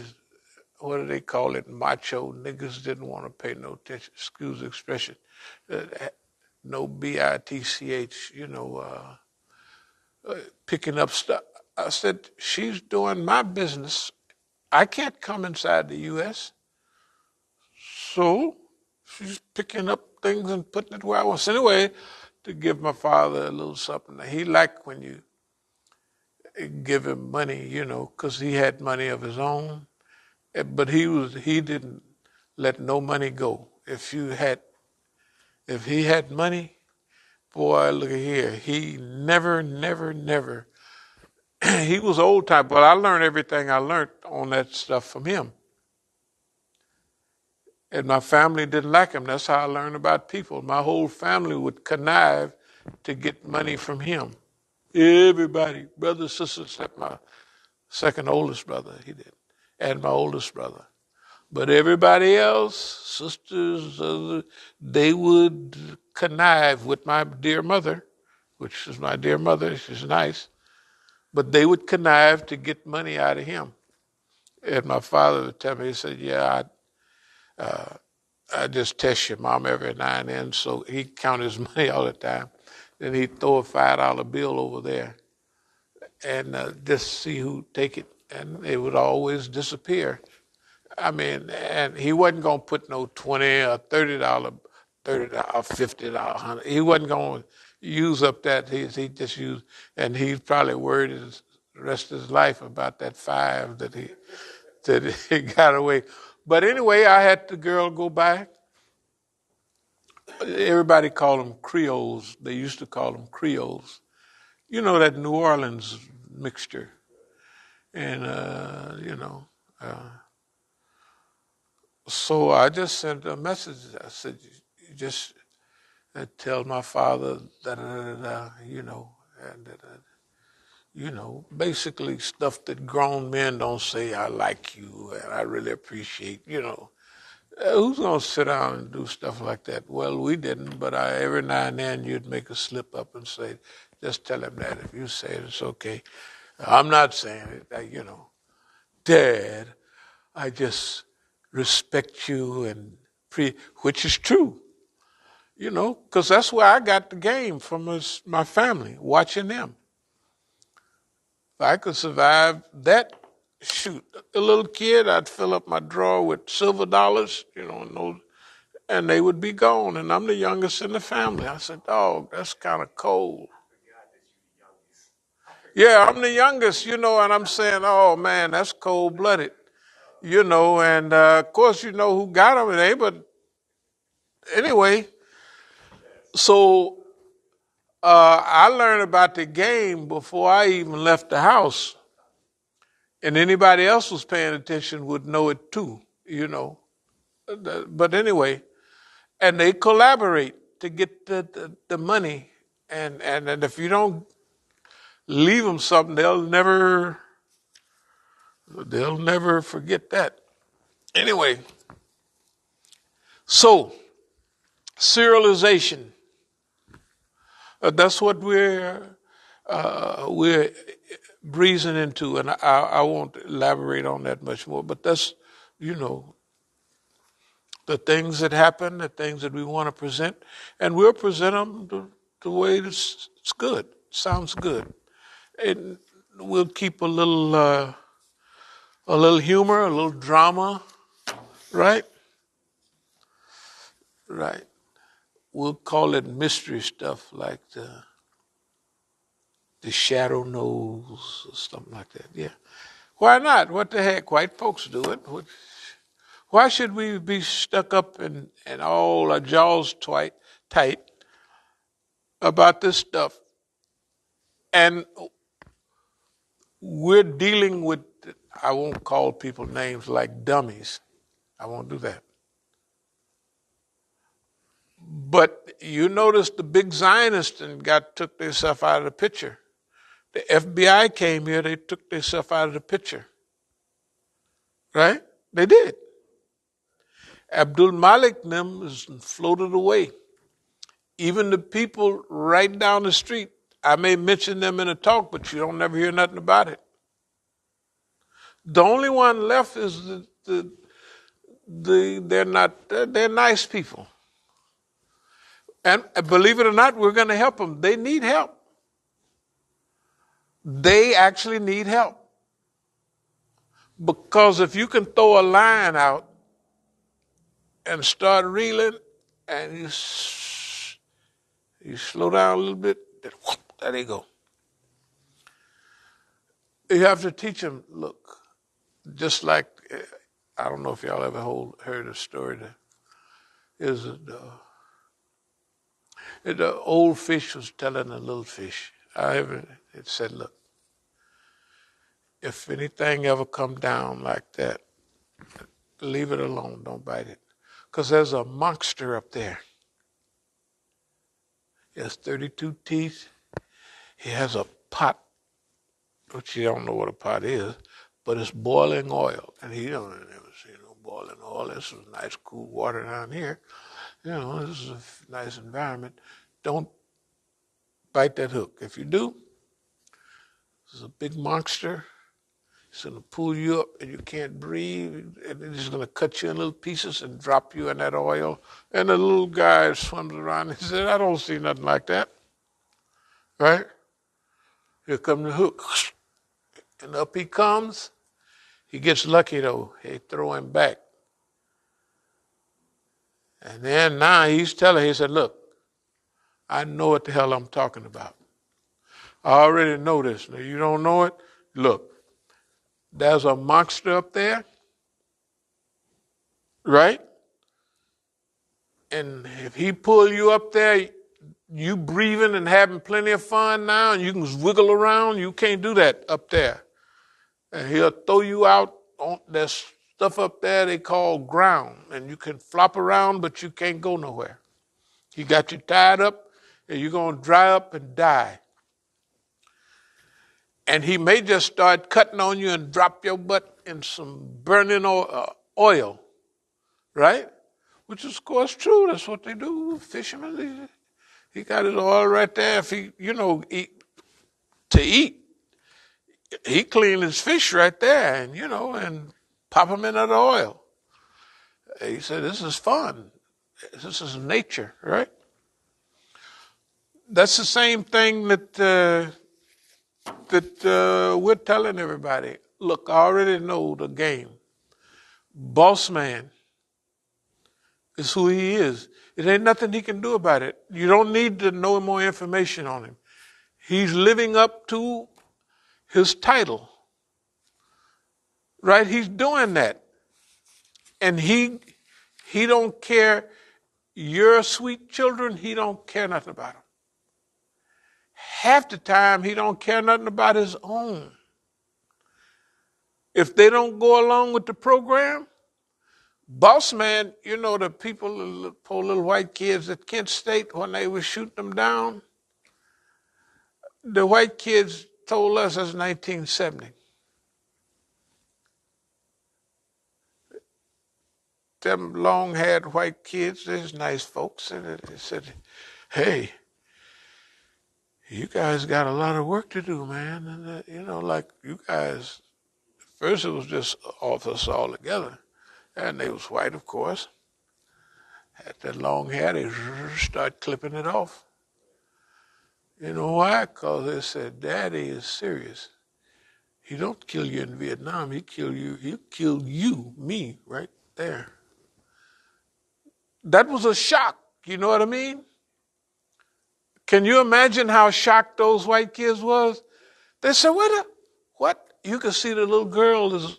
what do they call it? Macho niggas didn't want to pay no attention. Excuse the expression. Uh, no bitch. Picking up stuff. I said she's doing my business. I can't come inside the U.S. So she's picking up things and putting it where I want. So anyway, to give my father a little something. He liked when you give him money, because he had money of his own. But he didn't let no money go. If he had money, boy, look at here. He never. He was old type, but I learned everything I learned on that stuff from him. And my family didn't like him. That's how I learned about people. My whole family would connive to get money from him. Everybody, brothers, sisters, except my second oldest brother, he did, and my oldest brother. But everybody else, sisters, they would connive with my dear mother, which is my dear mother. She's nice. But they would connive to get money out of him. And my father would tell me, he said, yeah, I just test your mom every now and then. So he'd count his money all the time. Then he'd throw a $5 bill over there and just see who'd take it. And it would always disappear. I mean, and he wasn't going to put no $20 or $30, $50, $100. He wasn't going to use up that. He just used, and he probably worried the rest of his life about that $5 that he got away. But anyway, I had the girl go by. Everybody called them Creoles. They used to call them Creoles. You know, that New Orleans mixture. And, so I just sent a message. I said, you just tell my father basically stuff that grown men don't say. I like you and I really appreciate. Who's gonna sit down and do stuff like that? Well, we didn't, but every now and then you'd make a slip up and say, just tell him that. If you say it, it's okay. I'm not saying it. Dad, I just respect you which is true. Because that's where I got the game from my family, watching them. If I could survive that, shoot, a little kid, I'd fill up my drawer with silver dollars, and they would be gone. And I'm the youngest in the family. I said, dog, that's kind of cold. Yeah, I'm the youngest, and I'm saying, oh, man, that's cold-blooded. And of course, who got them, it ain't, but anyway, so I learned about the game before I even left the house. And anybody else was paying attention would know it too. But anyway, and they collaborate to get the money. And if you don't leave them something, they'll never forget that. Anyway, so serialization. That's what we're breezing into, and I won't elaborate on that much more. But that's, the things that happen, the things that we want to present, and we'll present them the way it's good, sounds good, and we'll keep a little humor, a little drama, right? Right. We'll call it mystery stuff like the shadow knows or something like that. Yeah. Why not? What the heck? White folks do it. Why should we be stuck up and all our jaws tight about this stuff? And we're dealing with, I won't call people names like dummies. I won't do that. But you notice the big Zionists and took themselves out of the picture. The FBI came here, they took themselves out of the picture. Right? They did. Abdul Malik and them is floated away. Even the people right down the street, I may mention them in a talk, but you don't never hear nothing about it. The only one left is they're nice people. And believe it or not, we're going to help them. They need help. They actually need help. Because if you can throw a line out and start reeling and you slow down a little bit, then whoop, there they go. You have to teach them, look, just like, I don't know if y'all ever heard a story that is the old fish was telling the little fish. It said, look, if anything ever come down like that, leave it alone, don't bite it. Because there's a monster up there. He has 32 teeth. He has a pot, which you don't know what a pot is, but it's boiling oil. And he don't ever see no boiling oil. This is nice, cool water down here. You know, this is a nice environment. Don't bite that hook. If you do, this is a big monster. It's going to pull you up and you can't breathe. And it's going to cut you in little pieces and drop you in that oil. And the little guy swims around and he said, I don't see nothing like that. Right? Here comes the hook. And up he comes. He gets lucky though. They throw him back. And then now he's telling, he said, look, I know what the hell I'm talking about. I already know this. Now you don't know it? Look, there's a monster up there, right? And if he pull you up there, you breathing and having plenty of fun now, and you can wiggle around. You can't do that up there. And he'll throw you out on there's stuff up there they call ground, and you can flop around, but you can't go nowhere. He got you tied up, and you're going to dry up and die. And he may just start cutting on you and drop your butt in some burning oil, right? Which is, of course, true. That's what they do. Fishermen, he got his oil right there. If he, to eat, he cleaned his fish right there and pop them in that oil. He said, this is fun. This is nature, right? That's the same thing that we're telling everybody. Look, I already know the game. Boss man is who he is. It ain't nothing he can do about it. You don't need to know more information on him. He's living up to his title. Right? He's doing that. And he don't care. Your sweet children, he don't care nothing about them. Half the time, he don't care nothing about his own. If they don't go along with the program, boss man, the people, the poor little white kids at Kent State, when they were shooting them down, the white kids told us it's 1970. Them long-haired white kids, they're nice folks, and they said, hey, you guys got a lot of work to do, man. And, like you guys, first it was just of us all together. And they was white, of course. Had that long hair, they start clipping it off. You know why? Because they said, Daddy is serious. He don't kill you in Vietnam. He'll kill you, me, right there. That was a shock. You know what I mean? Can you imagine how shocked those white kids was? They said, what? You can see the little girl is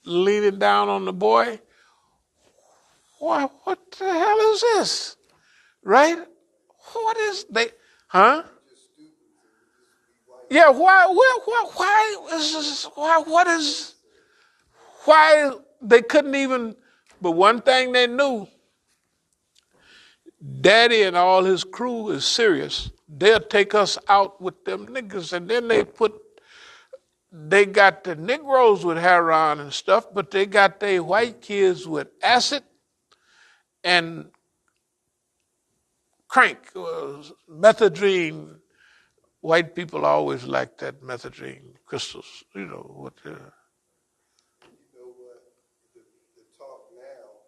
leaning down on the boy. What the hell is this? Right? What is they? Huh? Yeah, why they couldn't even, but one thing they knew, Daddy and all his crew is serious. They'll take us out with them niggas, and then they got the Negroes with heroin and stuff, but they got their white kids with acid and crank, methadone. White people always like that methadone crystals, you know what. You know what? The talk now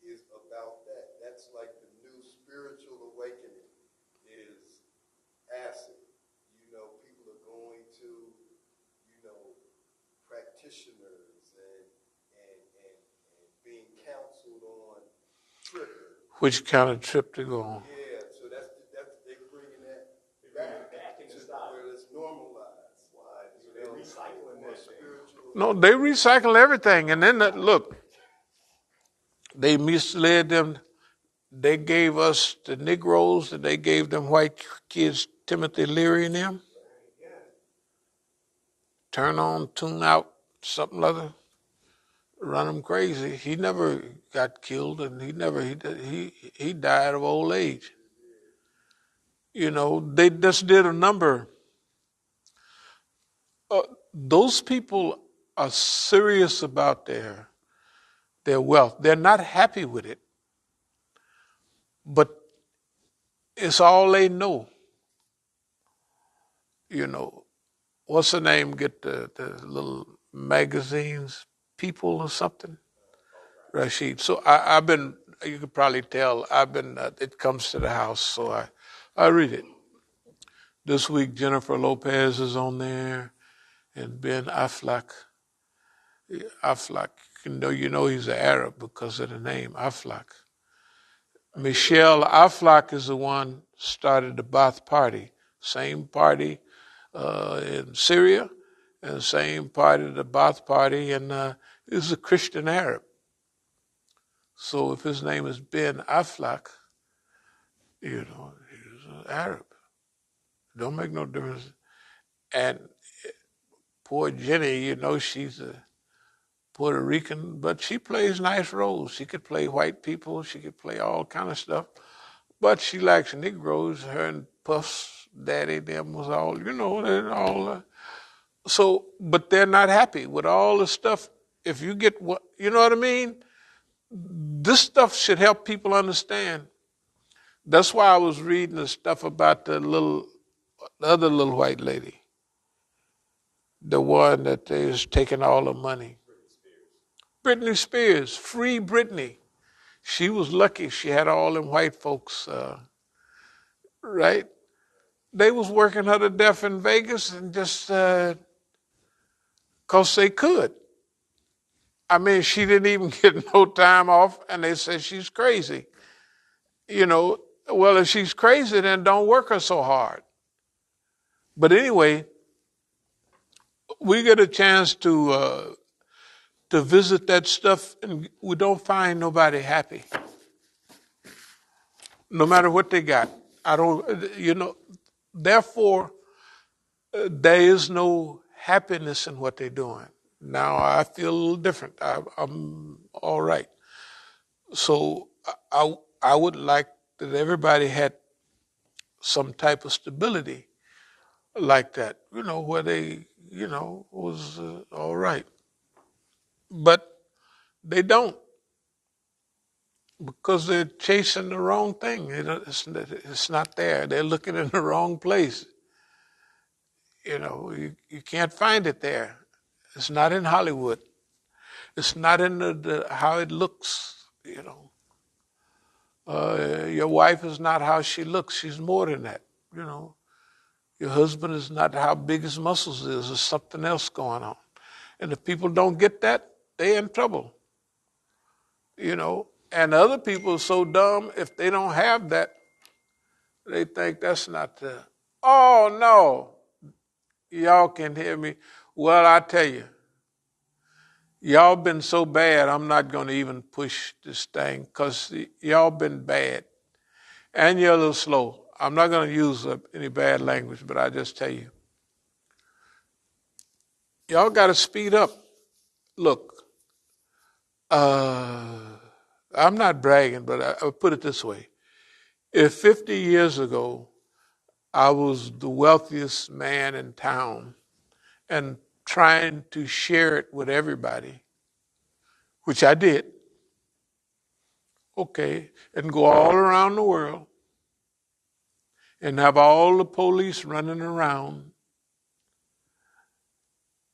is about that. That's like the new spiritual awakening is acid. You know, people are going to, you know, practitioners and being counseled on tripping. Which kind of trip to go on? Yeah, so that's they bringing that back to where it's normalized. Why? So they're recycling that spiritual. No, they recycle everything, and then look, they misled them. They gave us the Negroes, and they gave them white kids, Timothy Leary and them. Turn on, tune out, something other, run them crazy. He never got killed, and he died of old age. You know, they just did a number. Those people are serious about their wealth. They're not happy with it, but it's all they know. You know, what's the name? Get the little magazines, People or something. Rashid. So I've been. You could probably tell. I've been. It comes to the house, so I read it. This week, Jennifer Lopez is on there, and Ben Affleck. Affleck. You know he's an Arab because of the name Affleck. Michelle Affleck is the one started the Ba'ath Party. Same party in Syria, and same party, the Ba'ath Party, and is a Christian Arab. So if his name is Ben Affleck, you know, he's an Arab. Don't make no difference. And poor Jenny, you know, she's a Puerto Rican, but she plays nice roles. She could play white people. She could play all kind of stuff. But she likes Negroes. Her and Puff's daddy, them was all, you know, and all. So, but they're not happy with all the stuff. If you get what, you know what I mean? This stuff should help people understand. That's why I was reading the stuff about the other little white lady, the one that is taking all the money. Britney Spears, free Britney. She was lucky she had all them white folks, right? They was working her to death in Vegas and just because they could. I mean, she didn't even get no time off, and they said she's crazy. You know, well, if she's crazy, then don't work her so hard. But anyway, we get a chance to visit that stuff, and we don't find nobody happy, no matter what they got. I don't, you know. Therefore, there is no happiness in what they're doing. Now I feel a little different. I'm all right. So I would like that everybody had some type of stability like that, you know, where they, you know, was all right. But they don't because they're chasing the wrong thing. It's not there. They're looking in the wrong place. You know, you can't find it there. It's not in Hollywood. It's not in how it looks, you know. Your wife is not how she looks. She's more than that, you know. Your husband is not how big his muscles is. There's something else going on. And if people don't get that, they're in trouble, you know. And other people are so dumb, if they don't have that, they think that's not the, oh, no. Y'all can hear me. Well, I tell you, y'all been so bad, I'm not going to even push this thing because y'all been bad. And you're a little slow. I'm not going to use any bad language, but I just tell you. Y'all got to speed up. Look, I'm not bragging, but I'll put it this way. If 50 years ago I was the wealthiest man in town and trying to share it with everybody, which I did, okay, and go all around the world and have all the police running around,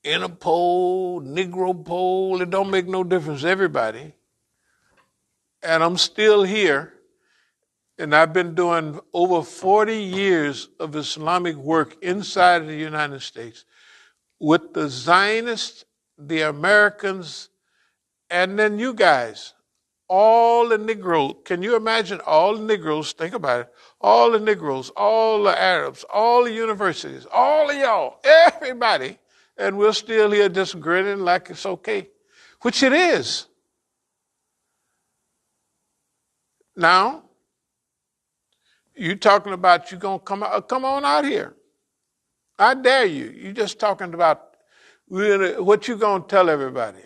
Interpol, Negro Pole, it don't make no difference, everybody. And I'm still here, and I've been doing over 40 years of Islamic work inside of the United States with the Zionists, the Americans, and then you guys, all the Negroes. Can you imagine all the Negroes? Think about it. All the Negroes, all the Arabs, all the universities, all of y'all, everybody, and we're still here just grinning like it's okay, which it is. Now, you talking about you gonna come on out here. I dare you. You just talking about really what you gonna tell everybody,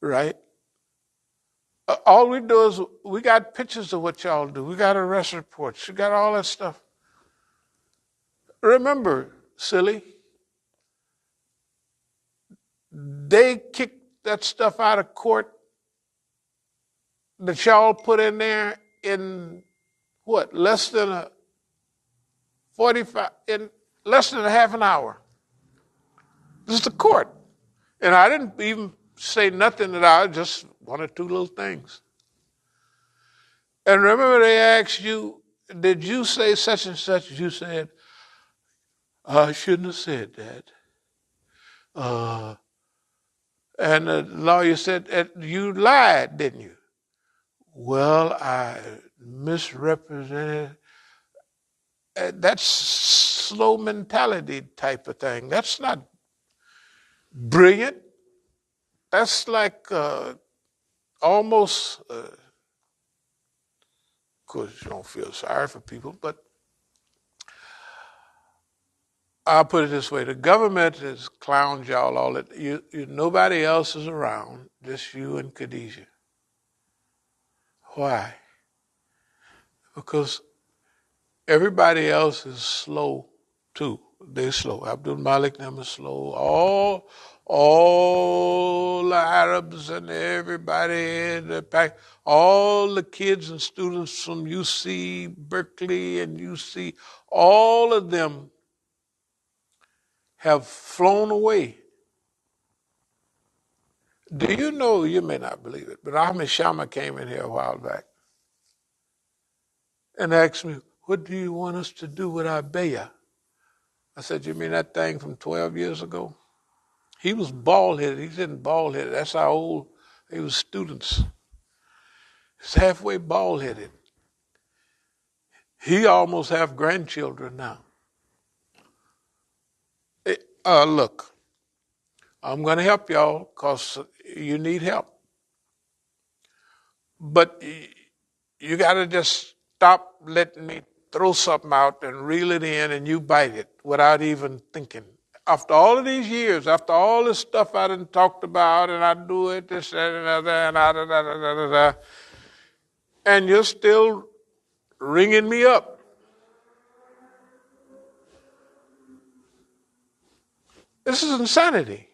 right? All we do is we got pictures of what y'all do. We got arrest reports. We got all that stuff. Remember, silly, they kicked that stuff out of court that y'all put in there in what, less than a 45, in less than a half an hour. This is the court. And I didn't even say nothing that I just one or two little things. And remember they asked you, did you say such and such? You said, I shouldn't have said that. And the lawyer said, you lied, didn't you? Well, I misrepresented. That's slow mentality type of thing. That's not brilliant. That's like almost, of course, you don't feel sorry for people, but I'll put it this way. The government has clowned y'all all that. Nobody else is around, just you and Khadijah. Why? Because everybody else is slow too. They're slow. Abdul Malik them is slow. All the Arabs and everybody in the pack, all the kids and students from UC, Berkeley and UC, all of them have flown away. Do you know, you may not believe it, but Ahmed Shama came in here a while back and asked me, what do you want us to do with our bayah? I said, you mean that thing from 12 years ago? He was bald-headed. He didn't bald-headed. That's how old he was students. He's halfway bald-headed. He almost have grandchildren now. Look, I'm going to help y'all because you need help. But you got to just stop letting me throw something out and reel it in and you bite it without even thinking. After all of these years, after all this stuff I done talked about and I do it, this, that, and other, and and you're still ringing me up. This is insanity.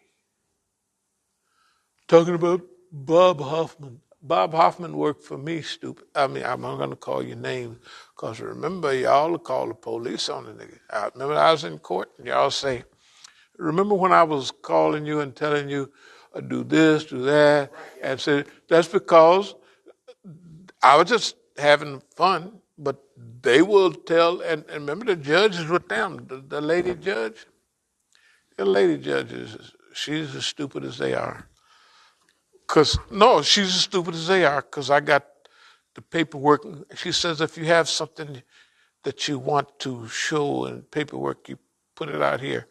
Talking about Bob Hoffman. Bob Hoffman worked for me, stupid. I mean, I'm not going to call your name because remember, y'all call the police on the nigga. I remember I was in court and y'all say, remember when I was calling you and telling you, do this, do that, and said, that's because I was just having fun, but they will tell, and remember the judge is with them, the lady judge. The lady judge she's as stupid as they are. No, she's as stupid as they are because I got the paperwork. She says if you have something that you want to show in paperwork, you put it out here.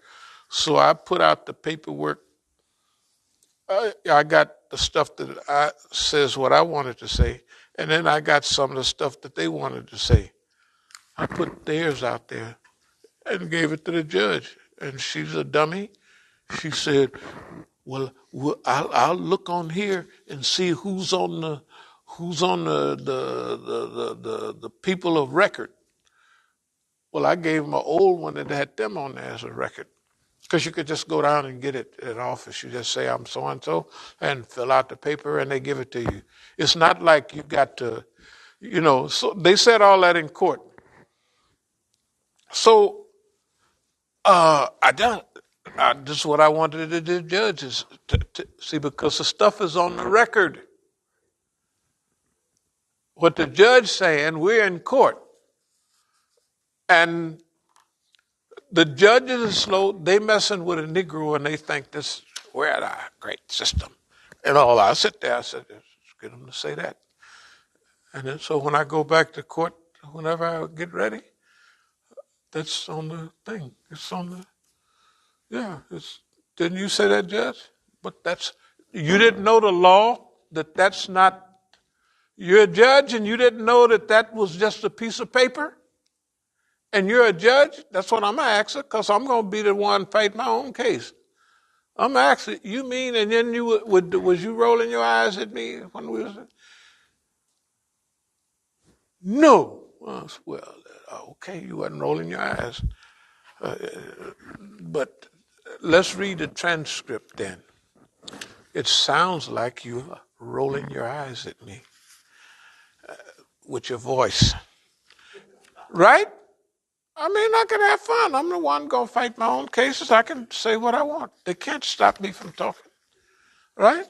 So I put out the paperwork. I got the stuff that says what I wanted to say, and then I got some of the stuff that they wanted to say. I put theirs out there and gave it to the judge, and she's a dummy. She said, well, I'll look on here and see who's on the people of record. Well, I gave them an old one that had them on there as a record. Because you could just go down and get it at an office. You just say, I'm so-and-so, and fill out the paper, and they give it to you. It's not like you got to, so they said all that in court. So this is what I wanted to do, judges, to see, because the stuff is on the record. What the judge saying, we're in court. And the judges are slow. They messing with a Negro and they think this, we're at a great system. And all I sit there, I said, let's get them to say that. And then so when I go back to court, whenever I get ready, that's on the thing. It's on the, didn't you say that, Judge? But you didn't know the law, that's not, you're a judge and you didn't know that was just a piece of paper? And you're a judge? That's what I'm asking, because I'm going to be the one fighting my own case. I'm asking, you mean, and then was you rolling your eyes at me when we was? No. Well, okay, you wasn't rolling your eyes. But let's read the transcript then. It sounds like you rolling your eyes at me with your voice. Right? I mean, I can have fun. I'm the one going to fight my own cases. I can say what I want. They can't stop me from talking. Right?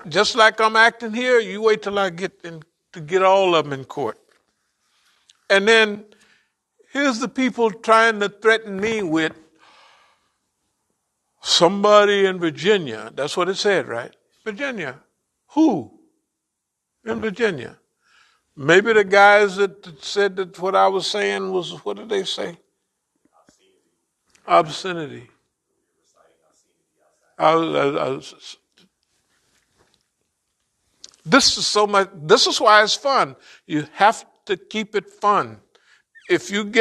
Just like I'm acting here, you wait till I get to get all of them in court. And then here's the people trying to threaten me with somebody in Virginia. That's what it said, right? Virginia. Who? In Virginia. Maybe the guys that said that what I was saying was, what did they say? Obscenity. This is so much. This is why it's fun. You have to keep it fun. If you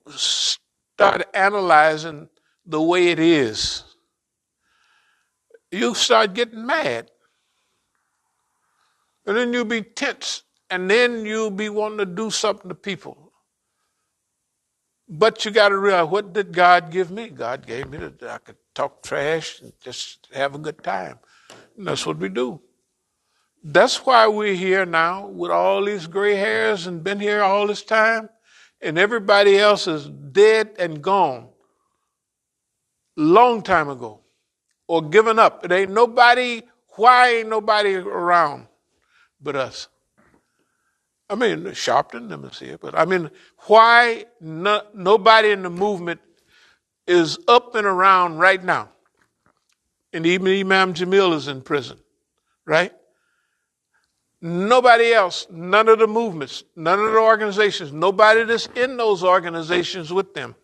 start analyzing the way it is, you start getting mad. And then you'll be tense. And then you'll be wanting to do something to people. But you got to realize, what did God give me? God gave me that I could talk trash and just have a good time. And that's what we do. That's why we're here now with all these gray hairs and been here all this time. And everybody else is dead and gone long time ago or given up. Why ain't nobody around but us? I mean, Sharpton them is here, but I mean, why nobody in the movement is up and around right now? And even Imam Jamil is in prison, right? Nobody else, none of the movements, none of the organizations, nobody that's in those organizations with them.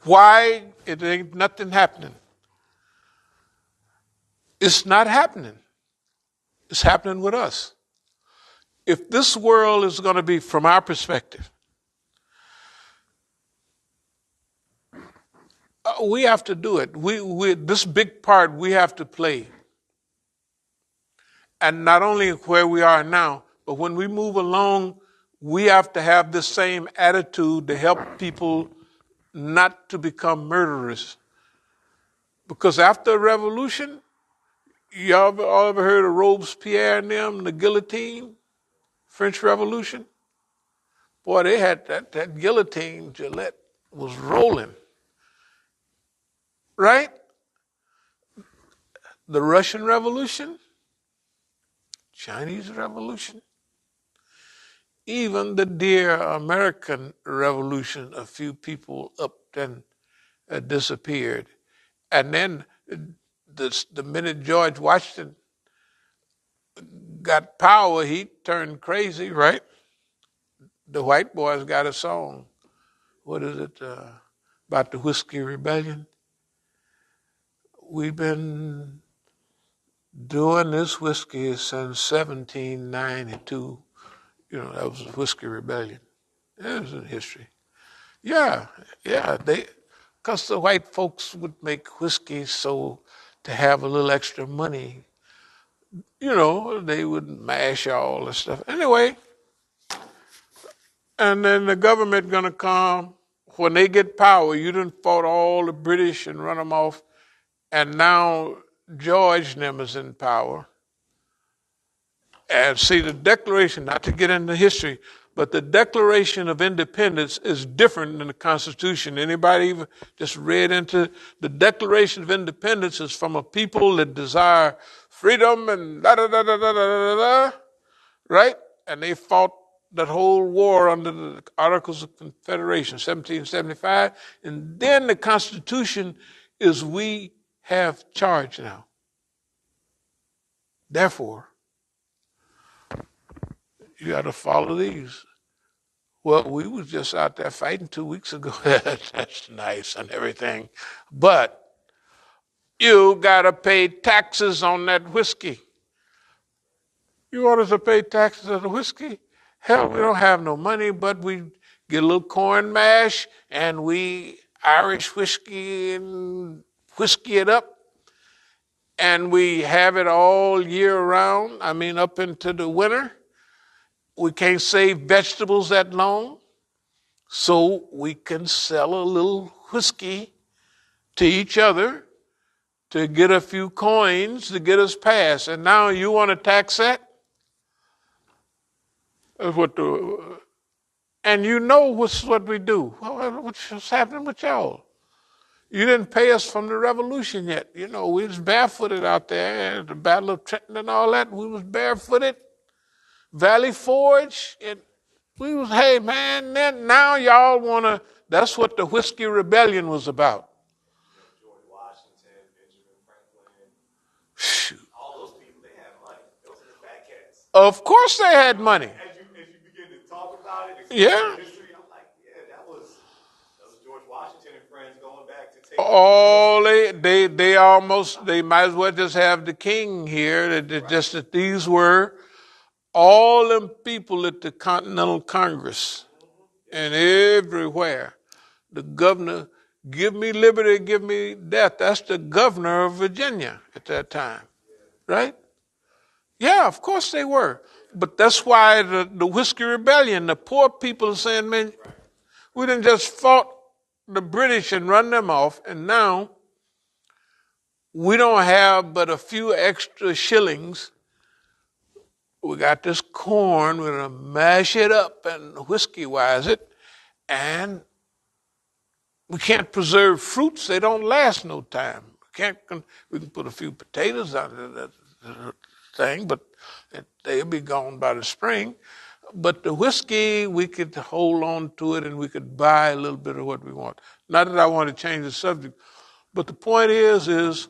Why? It ain't nothing happening. It's not happening. It's happening with us. If this world is going to be, from our perspective, we have to do it. This big part we have to play. And not only where we are now, but when we move along, we have to have the same attitude to help people not to become murderers. Because after a revolution, y'all ever heard of Robespierre and them, the guillotine, French Revolution? Boy, they had that guillotine, Gillette, was rolling. Right? The Russian Revolution, Chinese Revolution, even the dear American Revolution, a few people up and disappeared. And then the minute George Washington got power, he turned crazy, right? The white boys got a song. What is it? About the Whiskey Rebellion. We've been doing this whiskey since 1792. That was the Whiskey Rebellion. It was in history. Yeah, yeah. Because the white folks would make whiskey so to have a little extra money, they would mash all the stuff. Anyway, and then the government gonna come when they get power. You done fought all the British and run them off, and now George and them is in power. And see, the Declaration, not to get into history, but the Declaration of Independence is different than the Constitution. Anybody even just read into the Declaration of Independence is from a people that desire freedom and da da da da da da da, right? And they fought that whole war under the Articles of Confederation, 1775. And then the Constitution is we have charge now. Therefore, you got to follow these. Well, we was just out there fighting 2 weeks ago. That's nice and everything. But you got to pay taxes on that whiskey. You want us to pay taxes on the whiskey? Hell, we don't have no money, but we get a little corn mash and we Irish whiskey and whiskey it up. And we have it all year round. I mean, up into the winter. We can't save vegetables that long. So we can sell a little whiskey to each other to get a few coins to get us past. And now you want to tax that? That's and you know what we do. What's happening with y'all? You didn't pay us from the revolution yet. We was barefooted out there at the Battle of Trenton and all that. We was barefooted. Valley Forge. We was, hey man, then now y'all want to, that's what the Whiskey Rebellion was about. George Washington, Benjamin Franklin, Shoot. all those people, they had money. Those are the fat cats. Of course they had money. As you begin to talk about it, Yeah. history, I'm like, yeah, that was George Washington and friends going back to take. All they might as well just have the king here. Just that these were all them people at the Continental Congress and everywhere. The governor, give me liberty, give me death. That's the governor of Virginia at that time, right? Yeah, of course they were. But that's why the Whiskey Rebellion, the poor people are saying, man, we done just fought the British and run them off, and now we don't have but a few extra shillings. We got this corn, we're going to mash it up and whiskey-wise it, and we can't preserve fruits. They don't last no time. We can put a few potatoes under the thing, but they'll be gone by the spring. But the whiskey, we could hold on to it and we could buy a little bit of what we want. Not that I want to change the subject, but the point is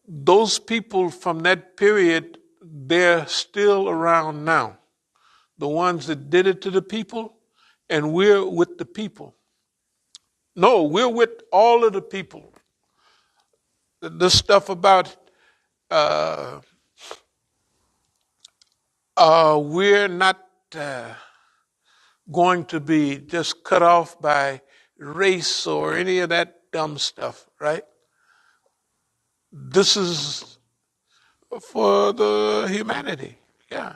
those people from that period, they're still around now. The ones that did it to the people, and we're with the people. No, we're with all of the people. This stuff about we're not going to be just cut off by race or any of that dumb stuff, right? This is for the humanity, yeah.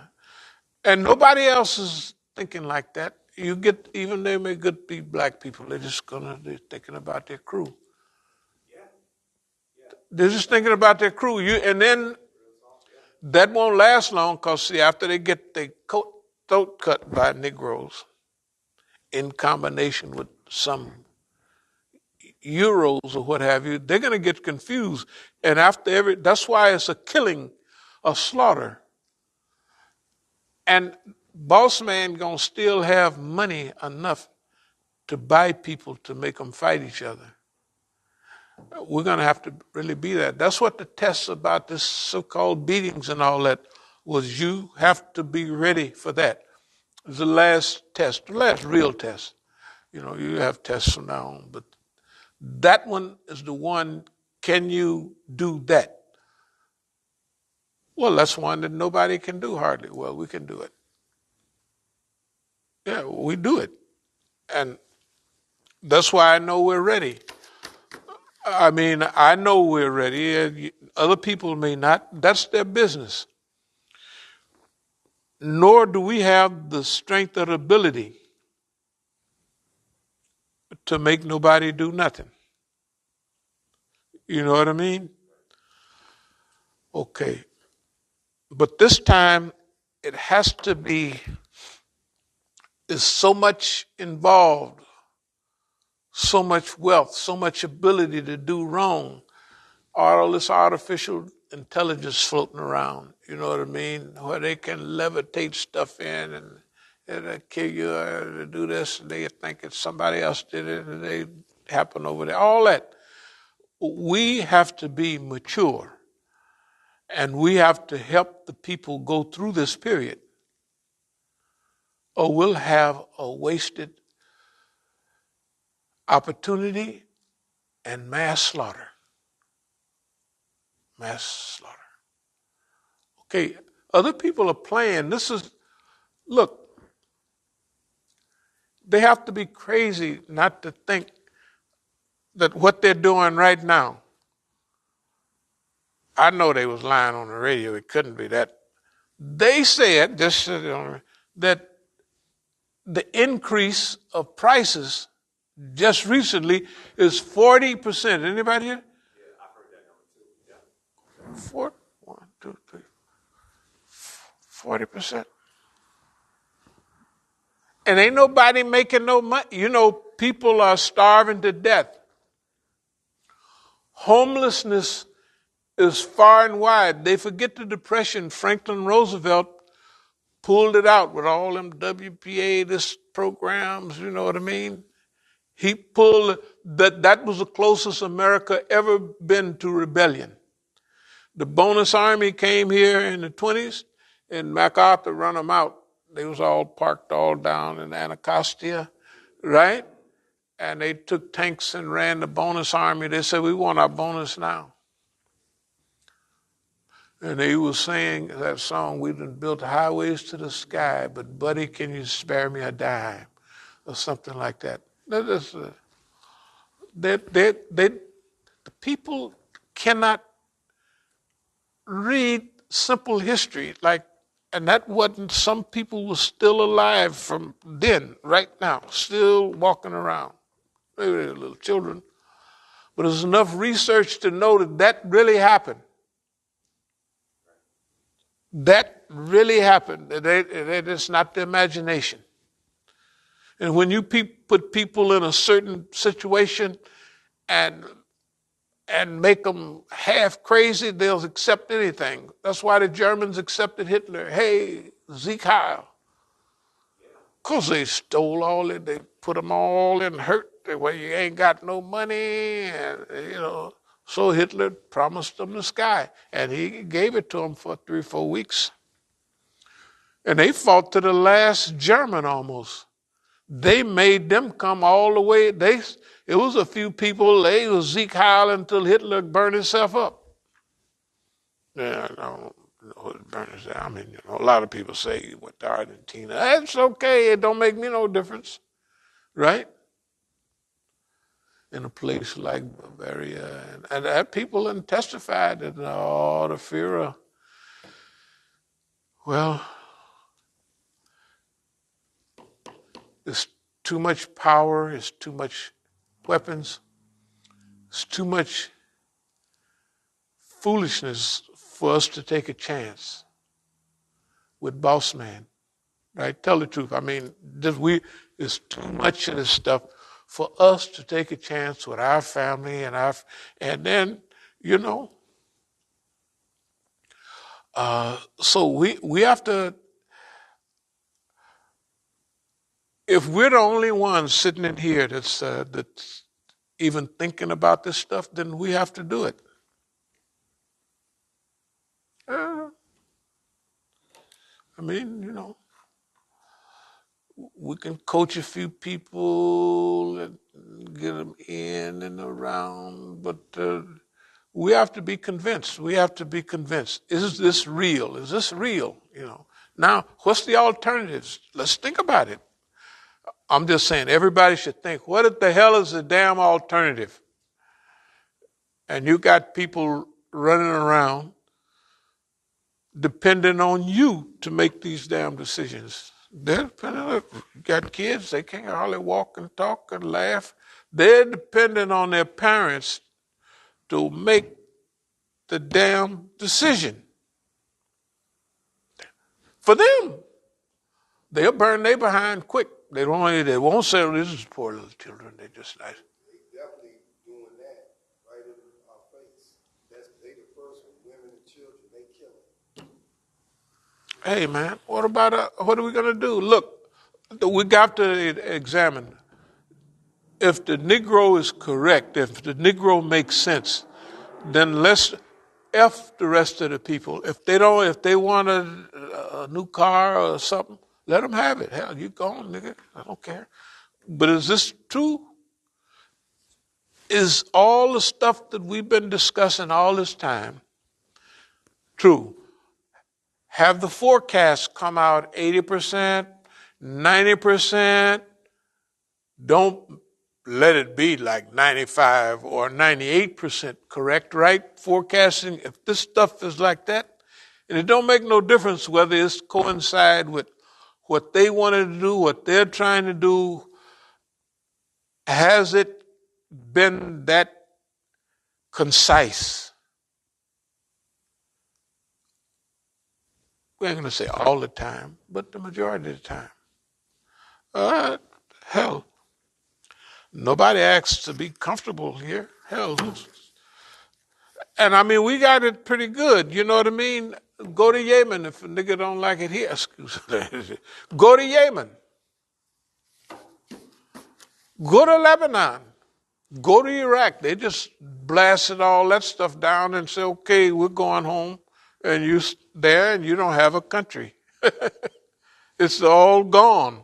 And nobody else is thinking like that. You get, even they may good be black people, they're thinking about their crew. They're just thinking about their crew. And then that won't last long because, see, after they get their throat cut by Negroes in combination with some Euros or what have you, they're going to get confused. And that's why it's a killing, a slaughter. And boss man going to still have money enough to buy people to make them fight each other. We're going to have to really be that. That's what the tests about this so-called beatings and all that was. You have to be ready for that. It's the last test, the last real test. You have tests from now on, but that one is the one, can you do that? Well, that's one that nobody can do hardly. Well, we can do it. Yeah, we do it. And That's why I know we're ready. I mean, I know we're ready. Other people may not. That's their business. Nor do we have the strength or the ability to make nobody do nothing. You know what I mean? Okay. But this time, it has to be, there's so much involved, so much wealth, so much ability to do wrong. All this artificial intelligence floating around, you know what I mean? Where they can levitate stuff in and it'll kill you or do this and they think it's somebody else did it and they happen over there. All that. We have to be mature and we have to help the people go through this period or we'll have a wasted opportunity and mass slaughter. Mass slaughter. Okay, other people are playing. Look, they have to be crazy not to think that what they're doing right now, I know they was lying on the radio. It couldn't be that. They said, that the increase of prices just recently is 40%. Anybody here? Yeah, I've heard that number too. Yeah. 40%. And ain't nobody making no money. You know, people are starving to death. Homelessness is far and wide. They forget the Depression. Franklin Roosevelt pulled it out with all them WPA, this programs, you know what I mean? He pulled that was the closest America ever been to rebellion. The bonus army came here in the 20s and MacArthur run them out. They was all parked all down in Anacostia, right? And they took tanks and ran the bonus army. They said, we want our bonus now. And they was saying that song, we done built highways to the sky, but buddy, can you spare me a dime? Or something like that. The people cannot read simple history, and that wasn't, some people were still alive from then, right now, still walking around. Maybe they were little children. But there's enough research to know that really happened. That really happened. It's not the imagination. And when you put people in a certain situation and make them half crazy, they'll accept anything. That's why the Germans accepted Hitler. Hey, Sieg Heil. Because they stole all it, they put them all in hurt where you ain't got no money, and so Hitler promised them the sky, and he gave it to them for 3 or 4 weeks. And they fought to the last German almost. They made them come all the way. It was a few people, they was Sieg Heil until Hitler burned himself up. Yeah, I don't know who burned himself. I mean, a lot of people say he went to Argentina. That's okay, it don't make me no difference, right? In a place like Bavaria. And people have testified that, the Führer, well, it's too much power, it's too much weapons, it's too much foolishness for us to take a chance with boss man, right? Tell the truth. I mean, it's too much of this stuff for us to take a chance with our family and then, so we have to, if we're the only ones sitting in here that's even thinking about this stuff, then we have to do it. I mean, we can coach a few people and get them in and around, but we have to be convinced. We have to be convinced. Is this real? Is this real? Now, what's the alternatives? Let's think about it. I'm just saying, everybody should think, what the hell is the damn alternative? And you got people running around depending on you to make these damn decisions. They're depending on, got kids, they can't hardly walk and talk and laugh. They're dependent on their parents to make the damn decision for them. They'll burn their behind quick. They won't say, oh, this is poor little children. They just like. They definitely doing that right in our face. They the first one. Women and children, they kill it. Hey man, what are we gonna do? Look, we got to examine if the Negro is correct, if the Negro makes sense, then let's F the rest of the people. If they want a new car or something, let them have it. Hell, you go on, nigga. I don't care. But is this true? Is all the stuff that we've been discussing all this time true? Have the forecasts come out 80%, 90%? Don't let it be like 95 or 98% correct, right? Forecasting, if this stuff is like that, and it don't make no difference whether it's coincide with what they wanted to do, what they're trying to do. Has it been that concise? We ain't going to say all the time, but the majority of the time. Hell, nobody asks to be comfortable here. Hell, and I mean, we got it pretty good. You know what I mean? Go to Yemen if a nigga don't like it here. Excuse me. Go to Yemen. Go to Lebanon. Go to Iraq. They just blasted all that stuff down and say, okay, we're going home. And you there and you don't have a country. It's all gone.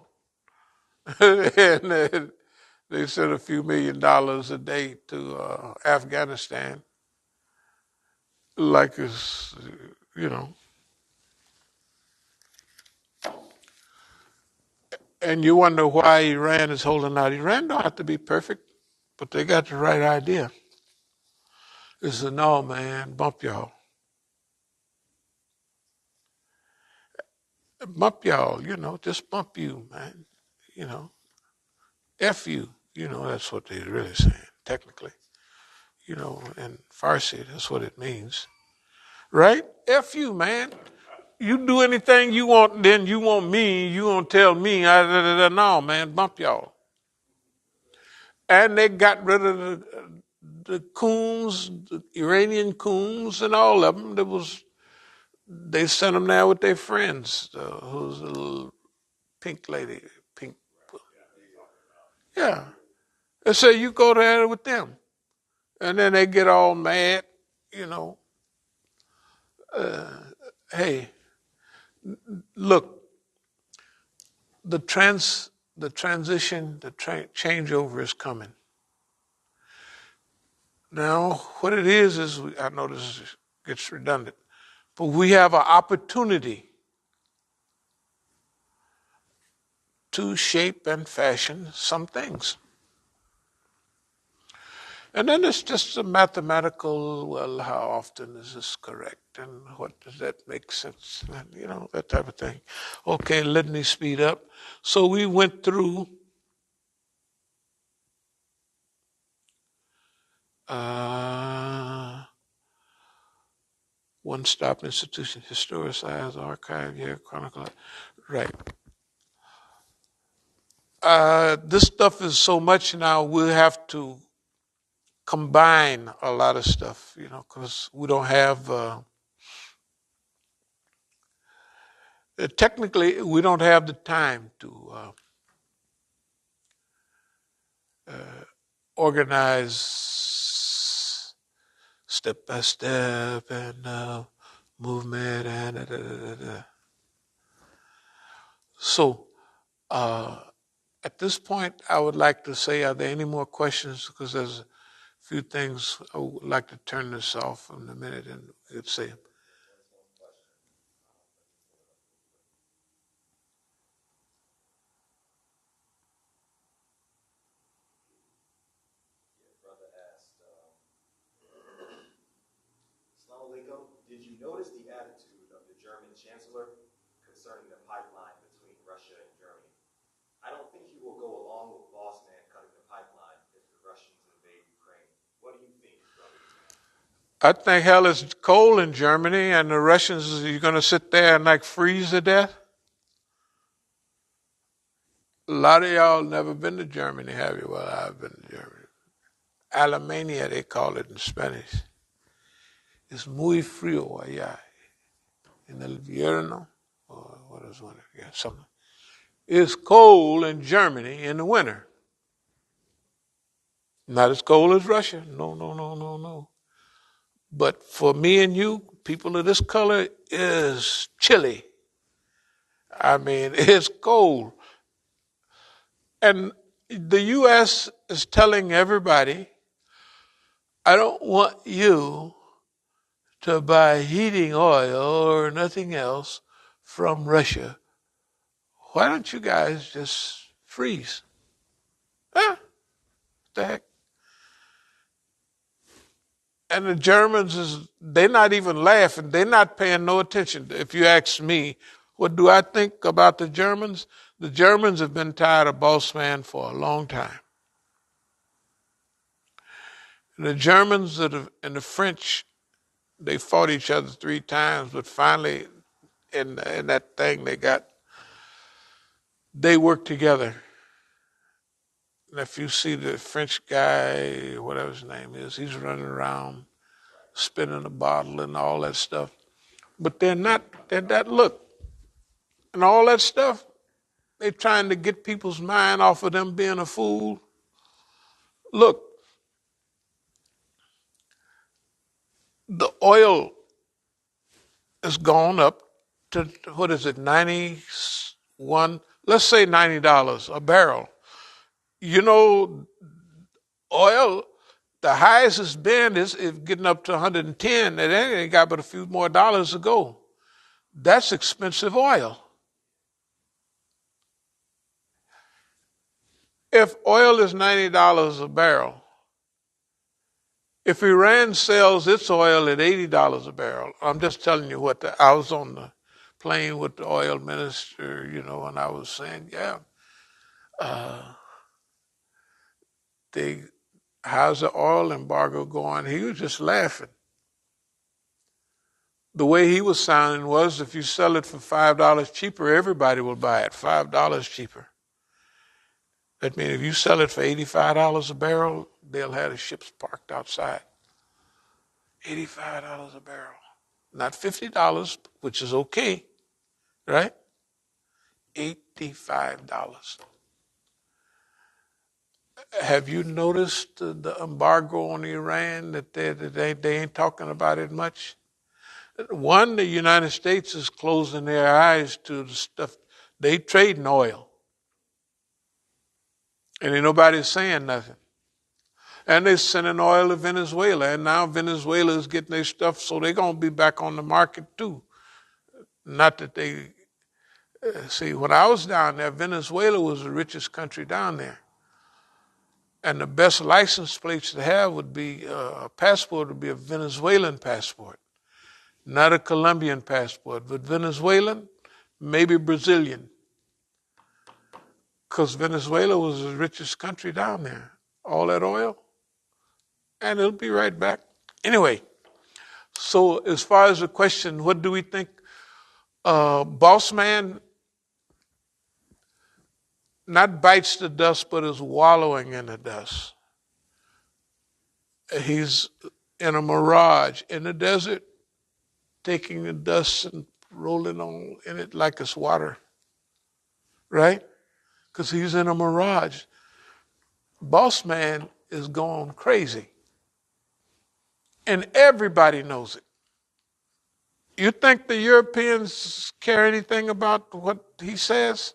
And they sent a few $1 million a day to Afghanistan. Like it's, you know. And you wonder why Iran is holding out. Iran don't have to be perfect, but they got the right idea. They said, no, man, bump y'all. Bump y'all, just bump you, man. You know, F you. That's what they're really saying, technically. In Farsi, that's what it means. Right? F you, man. You do anything you want, then you want me, you won't tell me. No, man, bump y'all. And they got rid of the coons, the Iranian coons, and all of them. They sent them there with their friends. Who's a little pink lady, pink. Yeah. They say you go there with them, and then they get all mad. You know, hey, look, the transition, the changeover is coming. Now, what it is I know this gets redundant, but we have an opportunity to shape and fashion some things. And then it's just a mathematical, well, how often is this correct? And what does that make sense? And, that type of thing. Okay, let me speed up. So we went through one-stop institution, historicize, archive, chronicle. Right. This stuff is so much now, we'll have to combine a lot of stuff, because we don't have, technically, we don't have the time to organize step by step and movement and So, at this point, I would like to say, are there any more questions? Because there's a few things I would like to turn this off in a minute and we'd say. Did you notice the attitude of the German chancellor concerning the pipeline between Russia and Germany? I don't think he will go along with boss man cutting the pipeline if the Russians invade Ukraine. What do you think, brother Imam? I think hell is cold in Germany, and the Russians, you're going to sit there and like freeze to death? A lot of y'all never been to Germany, have you? Well, I've been to Germany. Alemania, they call it in Spanish. Es muy frío allá. En el invierno, or what is winter? Yeah, something. It's cold in Germany in the winter. Not as cold as Russia. No, no, no, no, no. But for me and you, people of this color, is chilly. I mean, it's cold. And the U.S. is telling everybody, I don't want you to buy heating oil or nothing else from Russia. Why don't you guys just freeze? Huh? What the heck? And the Germans, they're not even laughing. They're not paying no attention. If you ask me, what do I think about the Germans? The Germans have been tired of boss man for a long time. The Germans and the French, they fought each other 3 times, but finally, in that thing they worked together. And if you see the French guy, whatever his name is, he's running around spinning a bottle and all that stuff. But they're that look, and all that stuff, they're trying to get people's mind off of them being a fool. Look, the oil has gone up to, what is it, 91, let's say $90 a barrel. You know, oil, the highest it's been is getting up to 110, and it ain't got but a few more dollars to go. That's expensive oil. If oil is $90 a barrel, if Iran sells its oil at $80 a barrel, I'm just telling you I was on the plane with the oil minister, and I was saying, how's the oil embargo going? He was just laughing. The way he was sounding was, if you sell it for $5 cheaper, everybody will buy it, $5 cheaper. That means if you sell it for $85 a barrel, they'll have the ships parked outside. $85 a barrel. Not $50, which is okay, right? $85. Have you noticed the embargo on Iran, that they ain't talking about it much? One, the United States is closing their eyes to the stuff. They trade in oil. And ain't nobody saying nothing. And they're sending oil to Venezuela. And now Venezuela is getting their stuff, so they're going to be back on the market too. Not that they... See, when I was down there, Venezuela was the richest country down there. And the best license plates to have would be, a passport would be a Venezuelan passport. Not a Colombian passport, but Venezuelan, maybe Brazilian. Because Venezuela was the richest country down there. All that oil. And it'll be right back. Anyway, so as far as the question, what do we think? Boss man not bites the dust, but is wallowing in the dust. He's in a mirage in the desert, taking the dust and rolling on in it like it's water. Right? Because he's in a mirage. Boss man is going crazy. And everybody knows it. You think the Europeans care anything about what he says?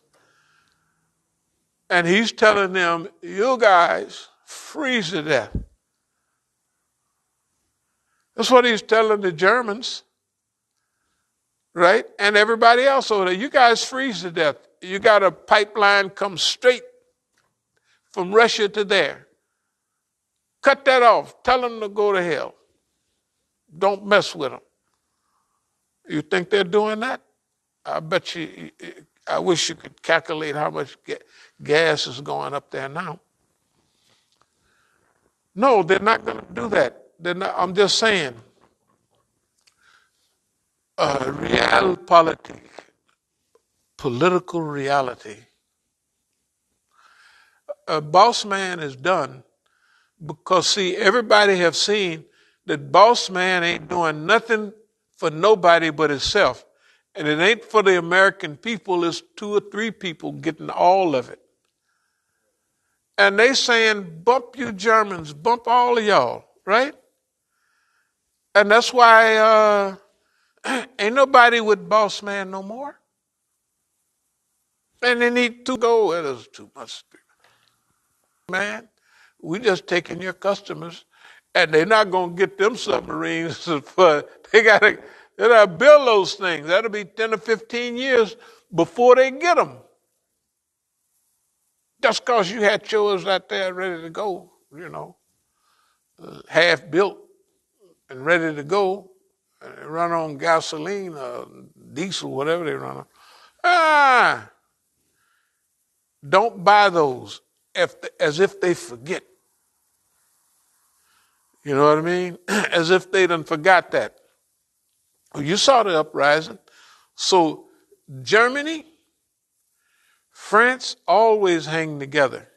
And he's telling them, you guys freeze to death. That's what he's telling the Germans, right? And everybody else over there. You guys freeze to death. You got a pipeline come straight from Russia to there. Cut that off. Tell them to go to hell. Don't mess with them. You think they're doing that? I bet you, I wish you could calculate how much gas is going up there now. No, they're not going to do that. They're not, I'm just saying, political reality. A boss man is done because, see, everybody have seen that boss man ain't doing nothing for nobody but himself. And it ain't for the American people, it's 2 or 3 people getting all of it. And they saying, bump you Germans, bump all of y'all, right? And that's why ain't nobody with boss man no more. And they need to go, well, there's too much. Man, we just taking your customers, and they're not going to get them submarines for, they got to build those things. That'll be 10 or 15 years before they get them. Just because you had yours out there ready to go, half built and ready to go, run on gasoline or diesel, whatever they run on. Don't buy those as if they forget. You know what I mean? As if they done forgot that. Well, you saw the uprising. So Germany, France always hang together.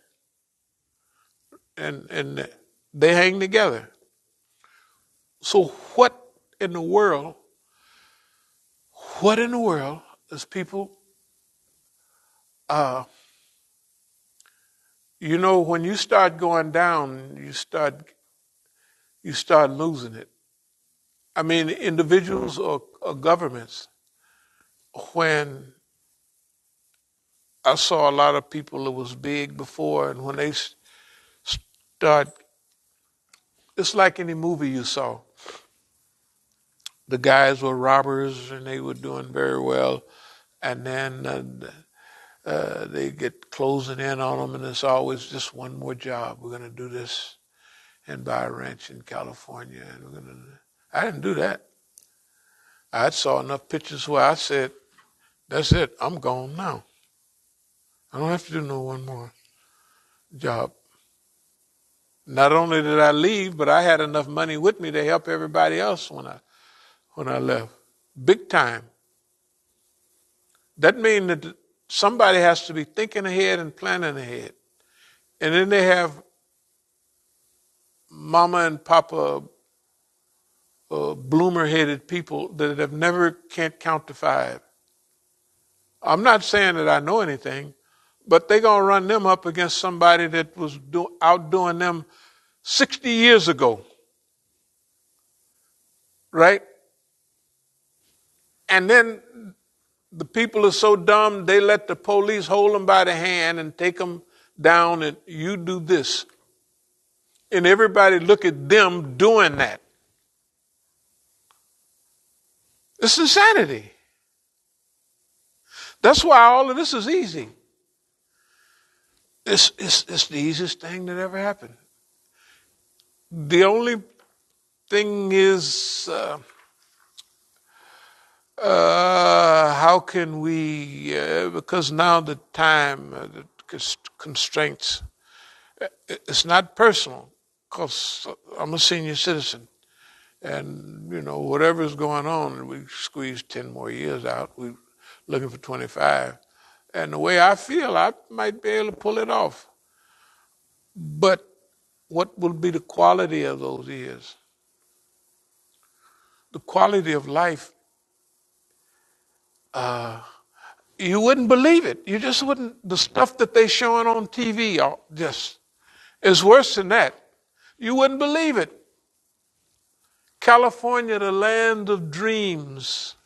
And they hang together. So what in the world is people, when you start going down, you start losing it. I mean, individuals or governments, when I saw a lot of people that was big before, and when they start, it's like any movie you saw. The guys were robbers and they were doing very well, and then they get closing in on them, and it's always just one more job. We're going to do this and buy a ranch in California, and we're going to. I didn't do that. I saw enough pictures where I said, "That's it. I'm gone now. I don't have to do no one more job." Not only did I leave, but I had enough money with me to help everybody else when I left. Big time. That means that somebody has to be thinking ahead and planning ahead. And then they have mama and papa bloomer-headed people that can't count to 5. I'm not saying that I know anything, but they're going to run them up against somebody that was outdoing them 60 years ago. Right? And then the people are so dumb, they let the police hold them by the hand and take them down, and you do this. And everybody look at them doing that. It's insanity. That's why all of this is easy. It's the easiest thing that ever happened. The only thing is, how can we, because now the time, the constraints, it's not personal, because I'm a senior citizen. And, whatever's going on, we squeeze 10 more years out. We're looking for 25. And the way I feel, I might be able to pull it off. But what will be the quality of those years? The quality of life, you wouldn't believe it. You just wouldn't. The stuff that they're showing on TV is worse than that. You wouldn't believe it. California, the land of dreams,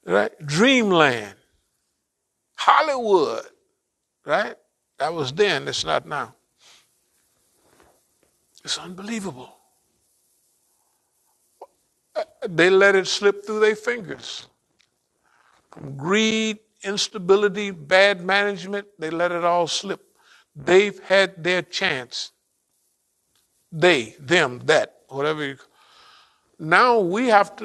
right? Dreamland. Hollywood, right? That was then, it's not now. It's unbelievable. They let it slip through their fingers. From greed, instability, bad management, they let it all slip. They've had their chance. They, them, that, whatever. Now we have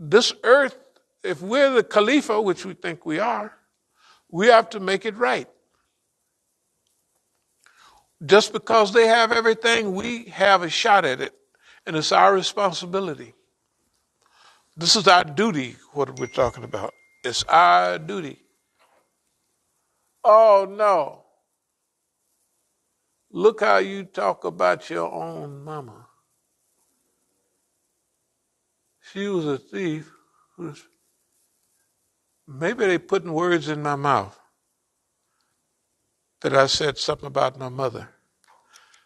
this earth, if we're the Khalifa, which we think we are, we have to make it right. Just because they have everything, we have a shot at it, and it's our responsibility. This is our duty, what we're talking about. It's our duty. Oh, no. Look how you talk about your own mama. She was a thief. Maybe they putting words in my mouth that I said something about my mother.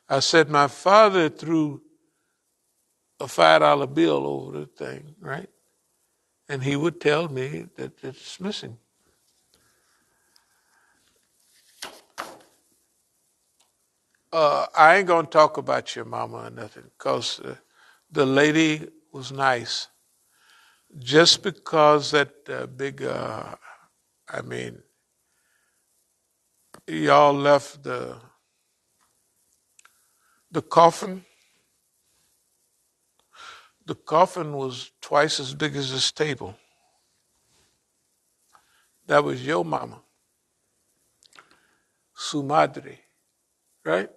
I said my father threw a $5 bill over the thing, right? And he would tell me that it's missing. I ain't gonna talk about your mama or nothing, because the lady was nice. Just because that big, y'all left the coffin. The coffin was twice as big as this table. That was your mama, su madre, right?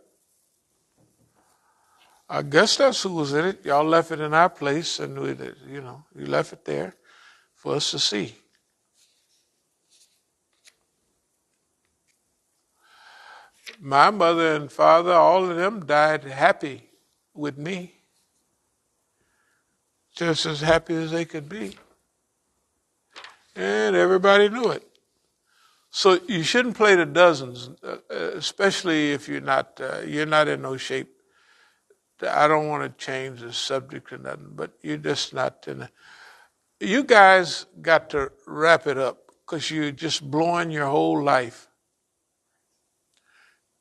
I guess that's who was in it. Y'all left it in our place, and you left it there for us to see. My mother and father, all of them died happy with me, just as happy as they could be. And everybody knew it. So you shouldn't play the dozens, especially if you're not in no shape. I don't want to change the subject or nothing, but you're just not in a, you guys got to wrap it up, because you're just blowing your whole life.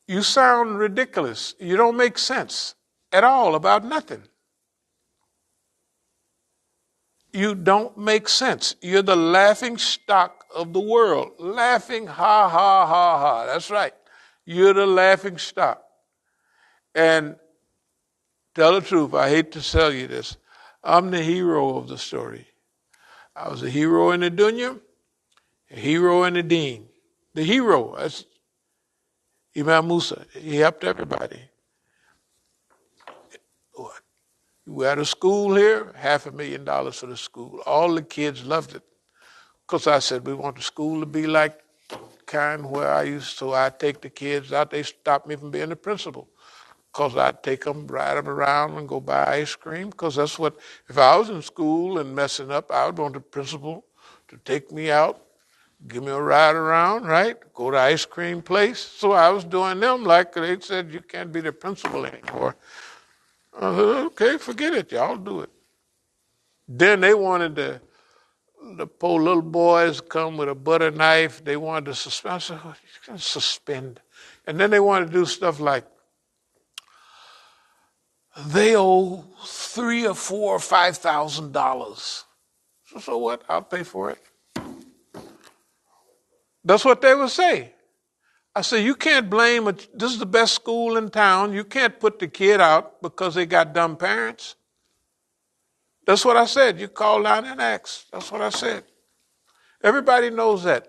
You sound ridiculous. You don't make sense at all about nothing. You don't make sense. You're the laughing stock of the world. Laughing, ha, ha, ha, ha. That's right. You're the laughing stock. And tell the truth, I hate to tell you this, I'm the hero of the story. I was a hero in the dunya, a hero in the deen. The hero, that's Imam Musa. He helped everybody. We had a school here, $500,000 for the school. All the kids loved it. Because I said, we want the school to be like kind where I used, so I'd take the kids out. They stopped me from being the principal, because I'd take them, ride them around and go buy ice cream, because that's what, if I was in school and messing up, I would want the principal to take me out, give me a ride around, right? Go to ice cream place. So I was doing them like they said, you can't be the principal anymore. I said, okay, forget it. Y'all do it. Then they wanted the poor little boys come with a butter knife. They wanted to suspend. I said, oh, you can suspend. And then they wanted to do stuff like, they owe $3,000 or $4,000 or $5,000. So what? I'll pay for it. That's what they would say. I said, you can't blame it. This is the best school in town. You can't put the kid out because they got dumb parents. That's what I said. You call down and ask. That's what I said. Everybody knows that.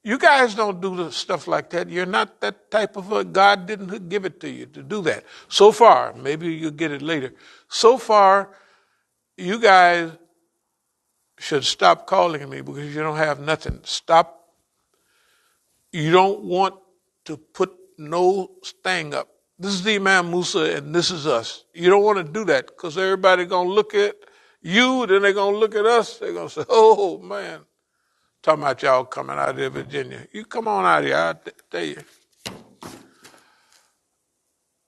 You guys don't do the stuff like that. You're not that type of a, God didn't give it to you to do that. So far, maybe you'll get it later. So far, you guys should stop calling me because you don't have nothing. Stop. You don't want to put no thing up. This is the Imam Musa and this is us. You don't want to do that, because everybody going to look at you, then they're going to look at us. They're going to say, oh, man. Talking about y'all coming out of Virginia. You come on out here, I'll tell you.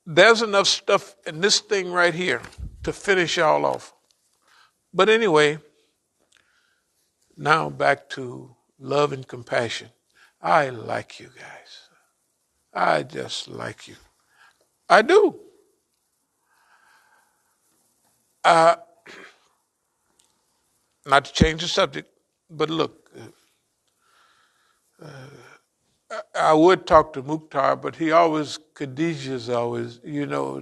There's enough stuff in this thing right here to finish y'all off. But anyway, now back to love and compassion. I like you guys. I just like you. I do. Not to change the subject, but look, I would talk to Mukhtar, but he always, Khadijah's always,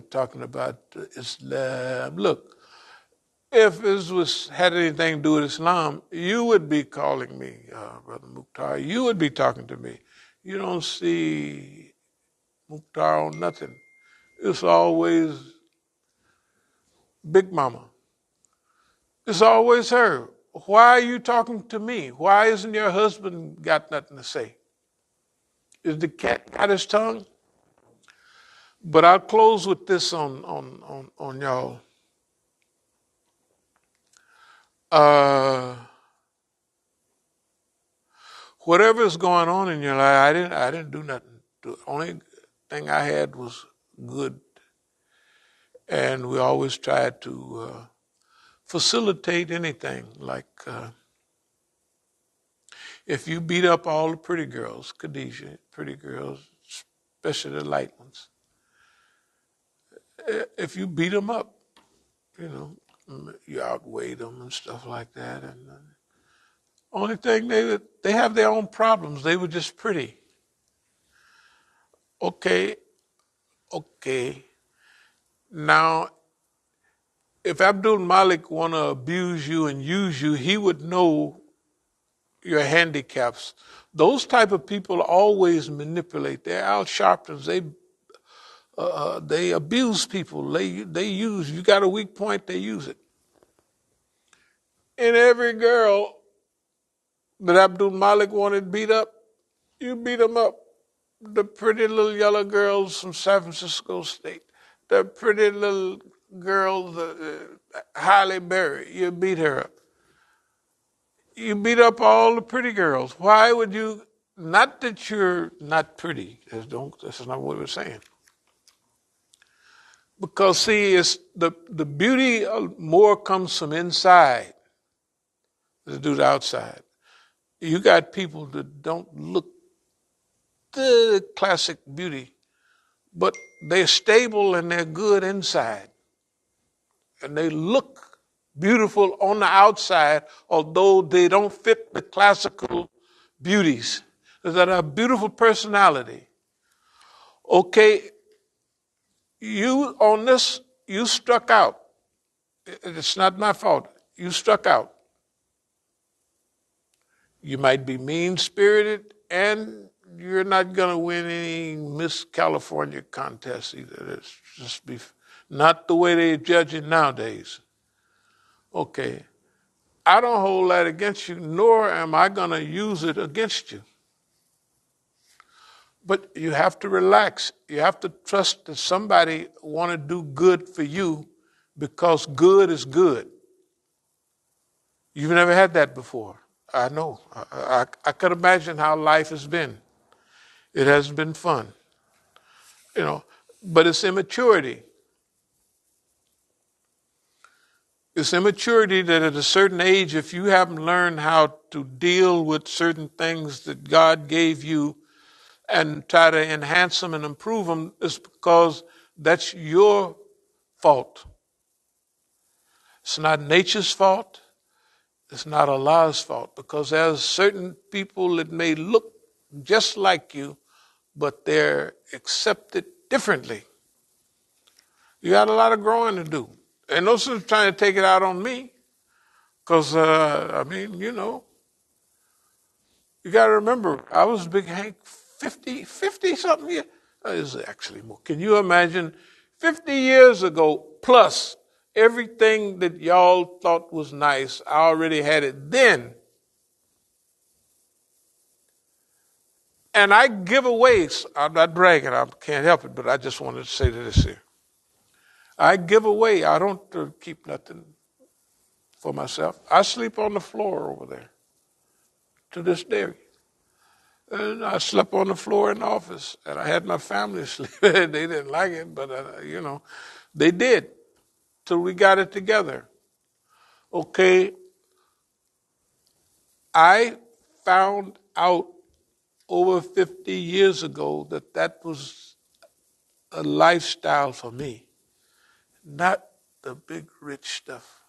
talking about Islam. Look, If this had anything to do with Islam, you would be calling me, Brother Mukhtar. You would be talking to me. You don't see Mukhtar on nothing. It's always Big Mama. It's always her. Why are you talking to me? Why isn't your husband got nothing to say? Is the cat got his tongue? But I'll close with this on y'all. Whatever's going on in your life, I didn't do nothing. The only thing I had was good, and we always tried to facilitate anything. Like if you beat up all the pretty girls, Khadijah, pretty girls, especially the light ones, if you beat them up, you know, you outweigh them and stuff like that. And only thing they have their own problems. They were just pretty. Okay. Now, if Abdul Malik want to abuse you and use you, he would know your handicaps. Those type of people always manipulate. They're Al Sharptons. They abuse people. They use. You got a weak point, they use it. And every girl that Abdul Malik wanted beat up, you beat them up. The pretty little yellow girls from San Francisco State, the pretty little girl, Halle Berry, you beat her up. You beat up all the pretty girls. Why would you? Not that you're not pretty. That's not what we're saying. Because see, it's the beauty more comes from inside than do the outside. You got people that don't look the classic beauty, but they're stable and they're good inside. And they look beautiful on the outside, although they don't fit the classical beauties. That are a beautiful personality. Okay, you on this, you struck out. It's not my fault. You struck out. You might be mean-spirited, and you're not going to win any Miss California contest either. It's just not the way they judge it nowadays. Okay. I don't hold that against you, nor am I going to use it against you. But you have to relax. You have to trust that somebody want to do good for you because good is good. You've never had that before. I know. I could imagine how life has been. It hasn't been fun. But it's immaturity. It's immaturity that at a certain age, if you haven't learned how to deal with certain things that God gave you and try to enhance them and improve them, it's because that's your fault. It's not nature's fault. It's not Allah's fault, because there's certain people that may look just like you, but they're accepted differently. You got a lot of growing to do. And no sense trying to take it out on me, because, you got to remember, I was Big Hank 50-something years. It's actually more. Can you imagine 50 years ago plus everything that y'all thought was nice, I already had it then. And I give away, I'm not bragging, I can't help it, but I just wanted to say this here. I give away, I don't keep nothing for myself. I sleep on the floor over there to this day. And I slept on the floor in the office, and I had my family sleep. They didn't like it, but, they did till we got it together. Okay, I found out over 50 years ago that was a lifestyle for me, not the big rich stuff.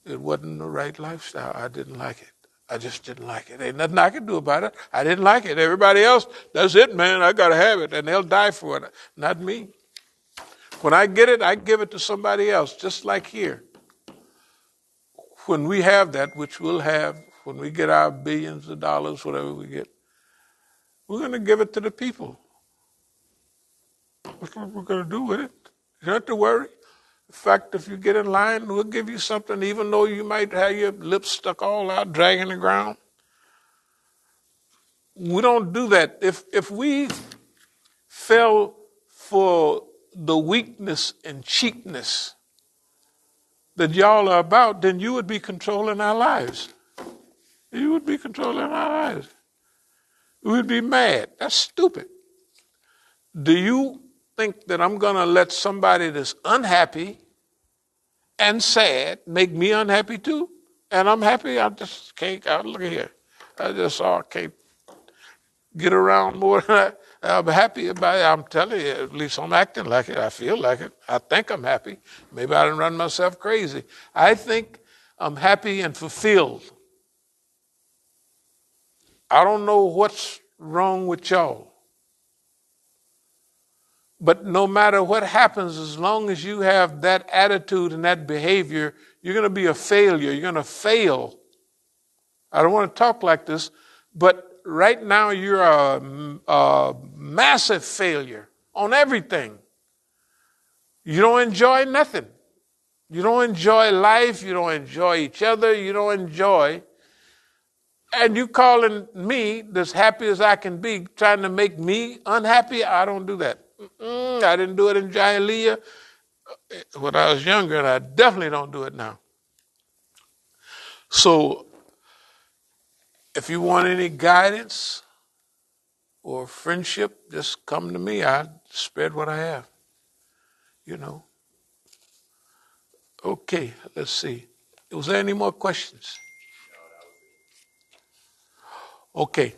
It wasn't the right lifestyle. I didn't like it. I just didn't like it. Ain't nothing I can do about it. I didn't like it. Everybody else, that's it, man. I got to have it, and they'll die for it. Not me. When I get it, I give it to somebody else, just like here. when we have that, which we'll have when we get our billions of dollars, whatever we get, we're going to give it to the people. That's what we're going to do with it. You don't have to worry. In fact, if you get in line, we'll give you something, even though you might have your lips stuck all out, dragging the ground. We don't do that. If we fell for the weakness and cheapness that y'all are about, then you would be controlling our lives. You would be controlling our lives. We would be mad. That's stupid. Do you think that I'm going to let somebody that's unhappy and sad make me unhappy too? And I'm happy. I just can't. Look at here. I just can't get around more than I'm happy about it. I'm telling you, at least I'm acting like it. I feel like it. I think I'm happy. Maybe I didn't run myself crazy. I think I'm happy and fulfilled. I don't know what's wrong with y'all. But no matter what happens, as long as you have that attitude and that behavior, you're going to be a failure. You're going to fail. I don't want to talk like this, but right now you're a massive failure on everything. You don't enjoy nothing. You don't enjoy life. You don't enjoy each other. You don't enjoy. And you calling me, as happy as I can be, trying to make me unhappy? I don't do that. I didn't do it in Jahiliyyah when I was younger, and I definitely don't do it now. So if you want any guidance or friendship, just come to me. I spread what I have. Okay, let's see. Was there any more questions? Okay.